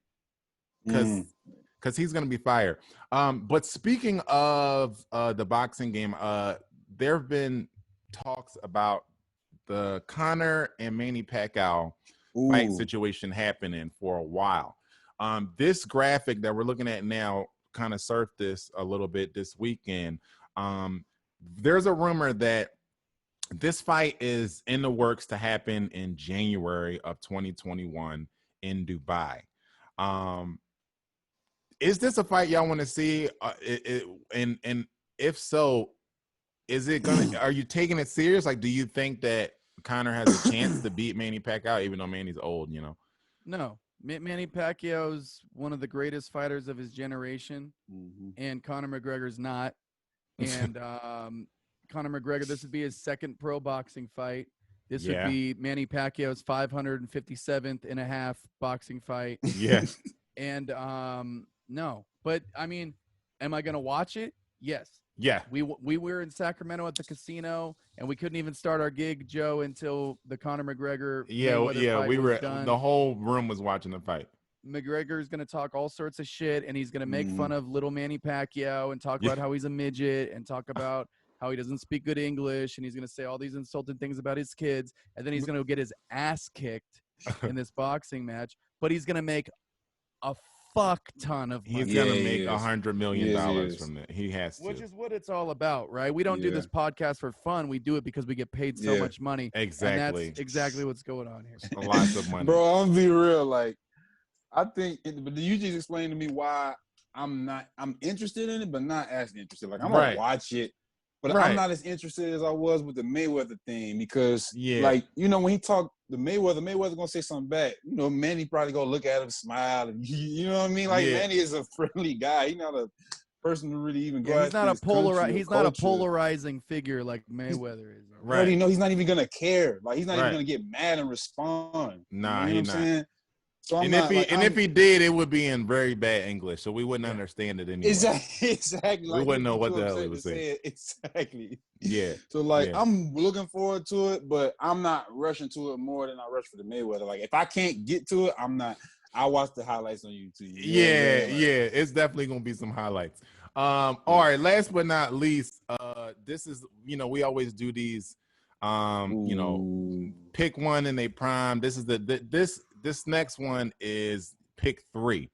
because he's gonna be fire. But speaking of the boxing game, there have been talks about the Conor and Manny Pacquiao fight situation happening for a while. This graphic that we're looking at now kind of surfed this a little bit this weekend. There's a rumor that this fight is in the works to happen in January of 2021 in Dubai. Is this a fight y'all want to see? And if so, is it gonna? Are you taking it serious? Like, do you think that Conor has a chance to beat Manny Pacquiao, even though Manny's old? You know. No, Manny Pacquiao's one of the greatest fighters of his generation, and Conor McGregor's not. And Conor McGregor, this would be his second pro boxing fight. This would be Manny Pacquiao's 557th and a half boxing fight. Yeah. And no, but I mean, am I going to watch it? Yes. Yeah. We were in Sacramento at the casino, and we couldn't even start our gig, Joe, until the Conor McGregor. Fight we were done. The whole room was watching the fight. McGregor is going to talk all sorts of shit, and he's going to make fun of little Manny Pacquiao and talk about how he's a midget and talk about how he doesn't speak good English, and he's going to say all these insulting things about his kids, and then he's going to get his ass kicked in this boxing match, but he's going to make a fuck ton of money. He's going to make $100 million from it. He has to. Which is what it's all about, right? We don't do this podcast for fun. We do it because we get paid so much money. Exactly. And that's exactly what's going on here. Lots of money. Bro, I'm going to be real. Like, I think, but you just explained to me why I'm interested in it, but not as interested. Like, I'm going to watch it. But I'm not as interested as I was with the Mayweather thing because, like, you know, when he talked the Mayweather's gonna say something back. You know, Manny probably gonna look at him, smile, and you know what I mean. Like Manny is a friendly guy. He's not a person to really even go. He's not a He's not a polarizing figure like Mayweather is. Right? You know, he's not even gonna care. Like he's not even gonna get mad and respond. Nah, you know he's what I'm saying? So if he did, it would be in very bad English, so we wouldn't understand it anyway. Exactly. We wouldn't know what the hell he was saying. Exactly. Yeah. So I'm looking forward to it, but I'm not rushing to it more than I rush for the Mayweather. Like if I can't get to it, I'm not. I watch the highlights on YouTube. It's definitely gonna be some highlights. All right. Last but not least, this is we always do these. Pick one in a prime. This is This next one is pick three.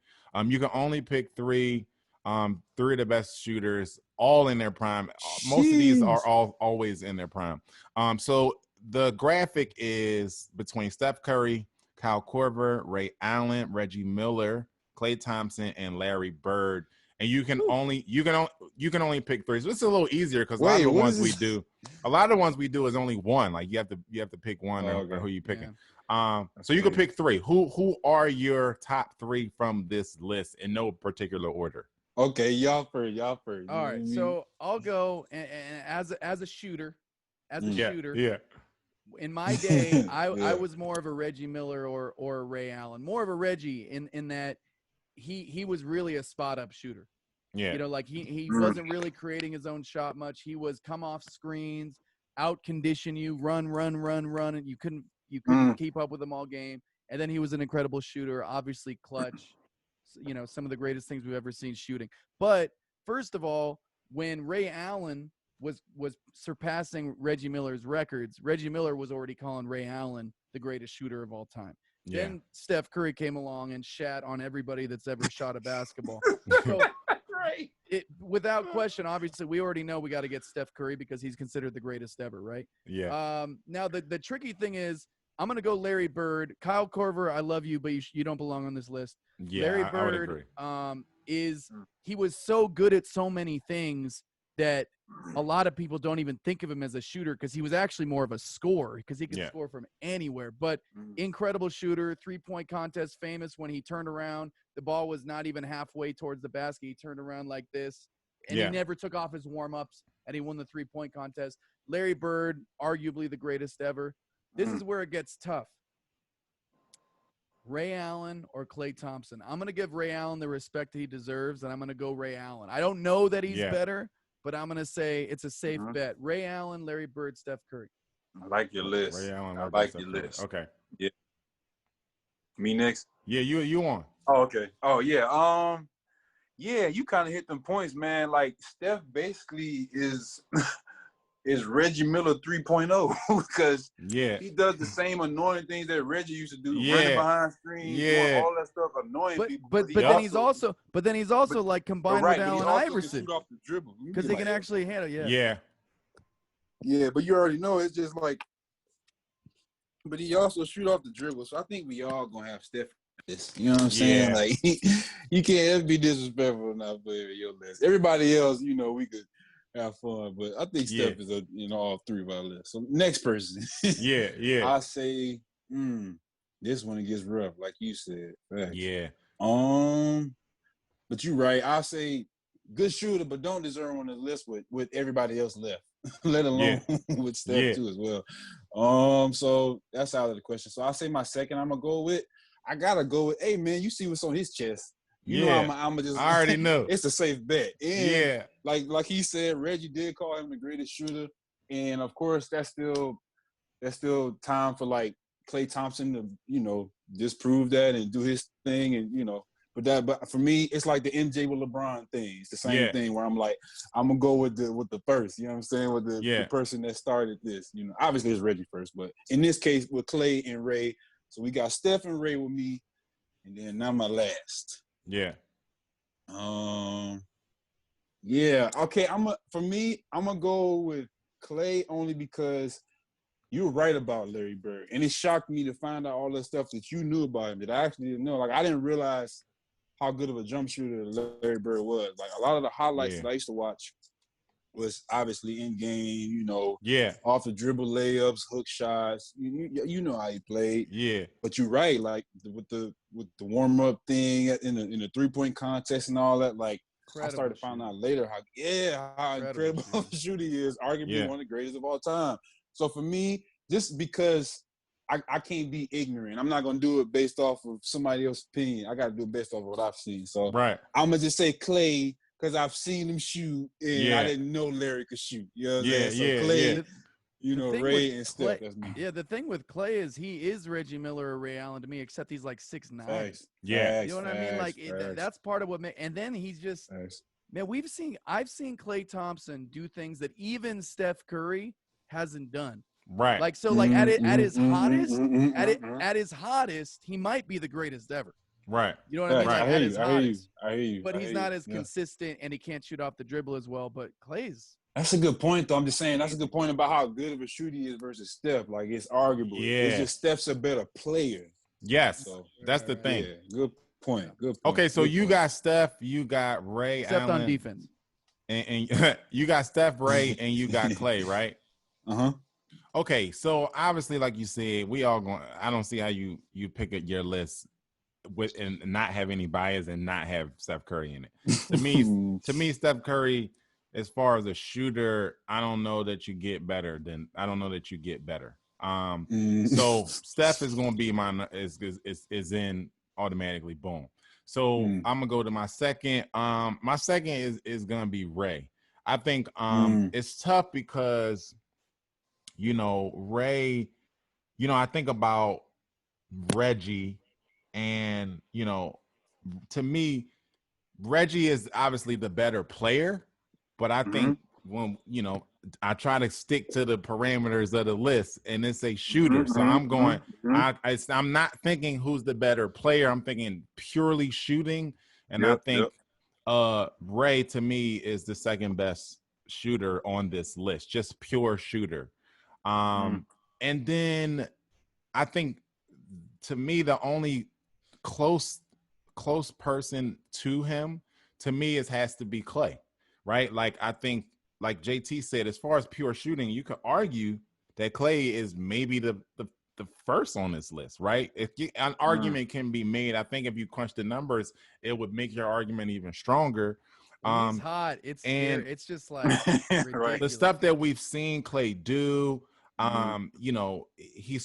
You can only pick three of the best shooters, all in their prime. Most of these are always in their prime. So the graphic is between Steph Curry, Kyle Korver, Ray Allen, Reggie Miller, Klay Thompson, and Larry Bird. And you can only pick three. So it's a little easier because a lot of the ones we do is only one. Like you have to pick one or who you picking. So you can pick three. Who are your top three from this list in no particular order? Okay, y'all first. All right, so I'll go and as a shooter, Yeah. In my day, I was more of a Reggie Miller or a Ray Allen, more of a Reggie in that he was really a spot up shooter. Yeah, like he wasn't really creating his own shot much. He was come off screens, out condition you, run, and you couldn't keep up with him all game. And then he was an incredible shooter, obviously clutch, some of the greatest things we've ever seen shooting. But first of all, when Ray Allen was surpassing Reggie Miller's records, Reggie Miller was already calling Ray Allen the greatest shooter of all time. Then Steph Curry came along and shat on everybody that's ever shot a basketball. So right. Without question, obviously, we already know we got to get Steph Curry because he's considered the greatest ever, right? Yeah. Now, the tricky thing is, I'm going to go Larry Bird. Kyle Korver, I love you, but you don't belong on this list. Yeah, Larry I would Bird agree. he was so good at so many things that a lot of people don't even think of him as a shooter because he was actually more of a scorer because he could score from anywhere. But incredible shooter, three-point contest famous when he turned around. The ball was not even halfway towards the basket. He turned around like this, and he never took off his warm-ups, and he won the three-point contest. Larry Bird, arguably the greatest ever. This is where it gets tough. Ray Allen or Klay Thompson? I'm going to give Ray Allen the respect that he deserves, and I'm going to go Ray Allen. I don't know that he's better, but I'm going to say it's a safe bet. Ray Allen, Larry Bird, Steph Curry. I like your list. Ray Allen, I like your list. Okay. Yeah. Me next? Yeah, you on. Oh, okay. Oh, yeah. Yeah, you kind of hit them points, man. Like, Steph basically is Reggie Miller 3.0 because he does the same annoying things that Reggie used to do, running behind screens, doing all that stuff, annoying people. But then he's also like combined with Allen Iverson because he can actually handle. Yeah, but you already know it's just like. But he also shoot off the dribble, so I think we all gonna have Steph. You know what I'm saying? Like you can't ever be disrespectful not playing your list. Everybody else, you know, we could have fun, but I think Steph is all three of our list. So next person, I say, this one it gets rough, like you said. Facts. Yeah. But you're right. I say good shooter, but don't deserve on the list with everybody else left, let alone with Steph too as well. So that's out of the question. So I say my second. I gotta go with. Hey man, you see what's on his chest. You know, I'm just. I already know. It's a safe bet. And like he said, Reggie did call him the greatest shooter, and of course that's still time for like Klay Thompson to disprove that and do his thing, and But for me, it's like the MJ with LeBron thing. It's the same thing where I'm like, I'm gonna go with the first. You know what I'm saying? With the person that started this. Obviously it's Reggie first, but in this case with Klay and Ray. So we got Steph and Ray with me, and then now my last. Yeah. Okay. I'm gonna go with Klay only because you were right about Larry Bird, and it shocked me to find out all the stuff that you knew about him that I actually didn't know. Like I didn't realize how good of a jump shooter Larry Bird was. Like a lot of the highlights that I used to watch was obviously in game, off the dribble layups, hook shots. You know how he played. Yeah. But you're right, like with the warm up thing in the 3-point contest and all that. Like I started to find out later how incredible a shooter he is. Arguably one of the greatest of all time. So for me, just because I can't be ignorant, I'm not gonna do it based off of somebody else's opinion. I got to do it based off of what I've seen. So I'm gonna just say Klay. Because I've seen him shoot, and I didn't know Larry could shoot. You know what I'm saying? So Klay, Ray and Steph, that's me. Yeah, the thing with Klay is he is Reggie Miller or Ray Allen to me, except he's like 6'9". Facts. Yeah. You know what I mean? Like, that's part of what – and then he's just – man, I've seen Klay Thompson do things that even Steph Curry hasn't done. Right. Like, so, like, at his hottest, he might be the greatest ever. Right. You know what I mean? Like I hear you. But he's not as consistent, and he can't shoot off the dribble as well. But Klay's. That's a good point, though. I'm just saying that's a good point about how good of a shooter he is versus Steph. Like, it's arguable. Yeah. It's just Steph's a better player. Yes. So, that's the thing. Yeah, good point. Okay, so you got Steph, you got Ray Steph Allen. on defense. And you got Steph, Ray, and you got Klay, right? Uh-huh. Okay, so obviously, like you said, we all going – I don't see how you pick up your list with and not have any bias and not have Steph Curry in it. To me, Steph Curry, as far as a shooter, I don't know that you get better. So Steph is going to be is in automatically. Boom. So I'm gonna go to my second. My second is gonna be Ray. I think it's tough because Ray. I think about Reggie. And, to me, Reggie is obviously the better player, but I think when, I try to stick to the parameters of the list, and it's a shooter. So I'm going. I'm not thinking who's the better player. I'm thinking purely shooting, and I think Ray to me is the second best shooter on this list, just pure shooter. And then I think to me the only close person to him to me has to be Clay, right? Like I think, like JT said, as far as pure shooting, you could argue that Clay is maybe the first on this list, right? An argument can be made. I think if you crunch the numbers, it would make your argument even stronger. He's hot. It's just like right. The stuff that we've seen Clay do. You know, he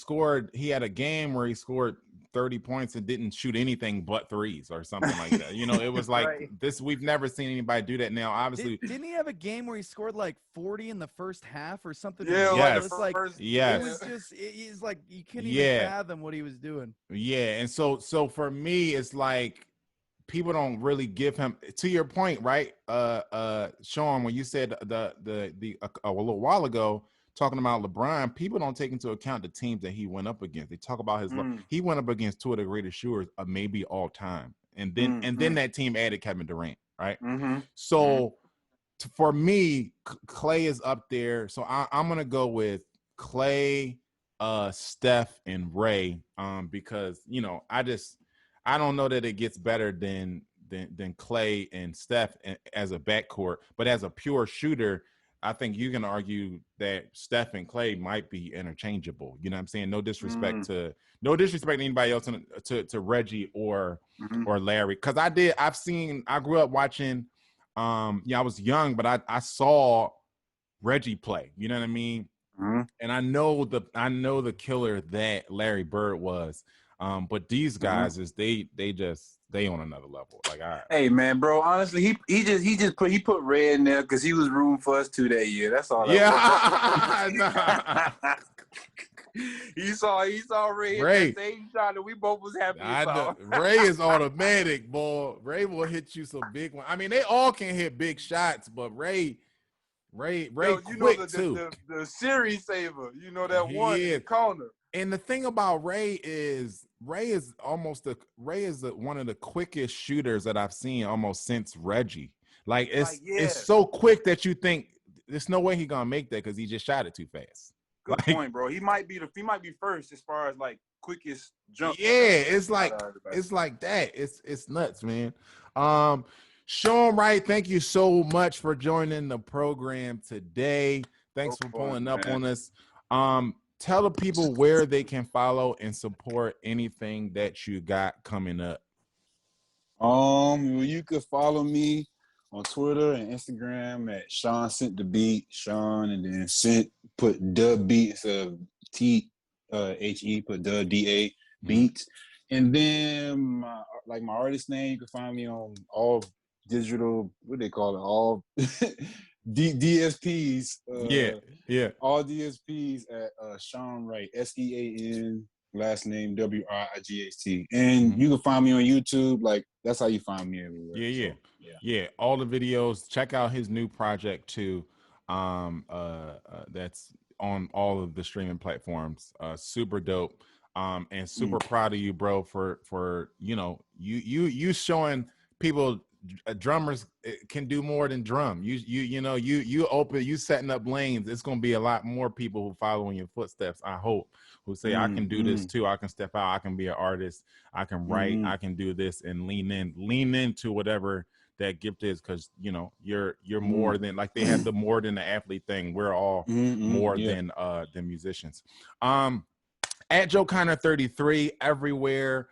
had a game where he scored 30 points and didn't shoot anything but threes or something like that. You know, it was like this. We've never seen anybody do that. Now, obviously, didn't he have a game where he scored like 40 in the first half or something? Yeah, yes. It was just, he's like, you couldn't even fathom what he was doing. Yeah, and so for me, it's like people don't really give him, to your point, right? Sean, when you said a little while ago, talking about LeBron, people don't take into account the teams that he went up against. They talk about his he went up against two of the greatest shooters of maybe all time, and then that team added Kevin Durant, right? So for me, Clay is up there. So I'm gonna go with Clay, Steph, and Ray, because you know I don't know that it gets better than Clay and Steph as a backcourt, but as a pure shooter, I think you can argue that Steph and Clay might be interchangeable. You know what I'm saying? No disrespect to anybody else, to Reggie or Larry. Because I grew up watching, I was young, but I saw Reggie play. You know what I mean? And I know the killer that Larry Bird was. But these guys they on another level. Like, hey man, bro, honestly, he put Ray in there because he was rooting for us too that year. That's all. He saw Ray hit that same shot that we both was happy about. Ray is automatic, boy. Ray will hit you some big one. I mean, they all can hit big shots, but Ray quick too. The series saver. You know that one in the corner. And the thing about Ray is one of the quickest shooters that I've seen almost since Reggie. Like it's so quick that you think there's no way he's gonna make that because he just shot it too fast. Good point, bro. He might be first as far as like quickest jump. Yeah, it's like that. It's nuts, man. Sean Wright, thank you so much for joining the program today. Thanks for pulling up on us. Tell the people where they can follow and support anything that you got coming up. You could follow me on Twitter and Instagram at Sean Sent the Beat, Sean, and then Sent, put the beat instead of THE, put the DA beat. And then my artist name, you can find me on all digital, what they call it, all DSPs. All DSPs at Sean Wright, SEAN, last name WRIGHT. And you can find me on YouTube. Like, that's how you find me everywhere. Yeah. All the videos. Check out his new project too. That's on all of the streaming platforms. Super dope. And super proud of you, bro, for you showing people drummers can do more than drum. You setting up lanes. It's gonna be a lot more people who follow in your footsteps, I hope, who say I can do this too. I can step out. I can be an artist. I can write. I can do this, and lean into whatever that gift is, because you're more than, like, they have the more than the athlete thing. We're all more than musicians. At Joe Connor 33 everywhere.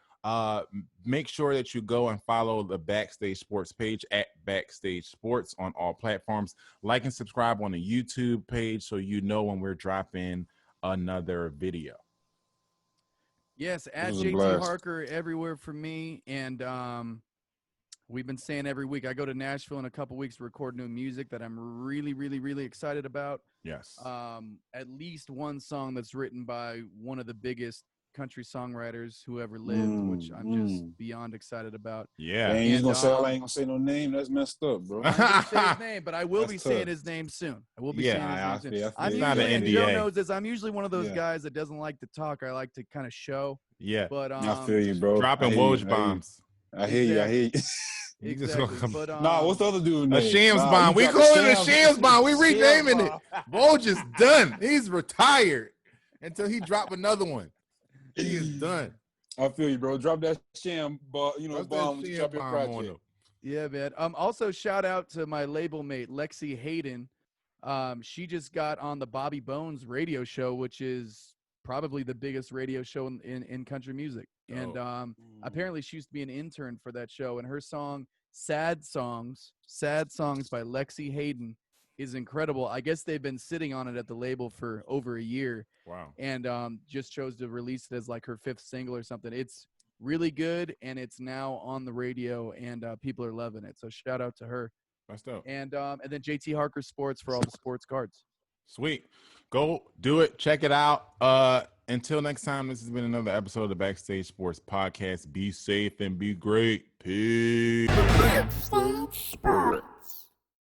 Make sure that you go and follow the Backstage Sports page at Backstage Sports on all platforms. Like and subscribe on the YouTube page so you know when we're dropping another video. Yes, at JT Harker everywhere for me. And we've been saying every week, I go to Nashville in a couple weeks to record new music that I'm really, really, really excited about. Yes. At least one song that's written by one of the biggest country songwriters who ever lived, which I'm just beyond excited about. Yeah. And he's gonna say, I ain't gonna say no name. That's messed up, bro. I'm gonna say his name, but I will be saying his name soon. I will be saying his name soon. I'm not an NDA. Joe knows this. I'm usually one of those guys that doesn't like to talk. I like to kind of show. Yeah. But I feel you, bro. Dropping Woj bombs. I hear you. I hear you. Exactly. But, nah, what's the other dude name? A Shams bomb. We call it a Shams bomb. We renaming it. Woj is done. He's retired until he drop another one. He is done. I feel you, bro. Drop that sham, bomb with your project. Yeah, man. Also, shout out to my label mate Lexi Hayden. She just got on the Bobby Bones radio show, which is probably the biggest radio show in country music. And apparently she used to be an intern for that show. And her song, Sad Songs by Lexi Hayden is incredible. I guess they've been sitting on it at the label for over a year. Wow. And just chose to release it as like her 5th single or something. It's really good, and it's now on the radio, and people are loving it. So shout out to her. That's dope. And then JT Harker Sports for all the sports cards. Sweet. Go do it. Check it out. Until next time, this has been another episode of the Backstage Sports Podcast. Be safe and be great. Peace. Backstage Sports.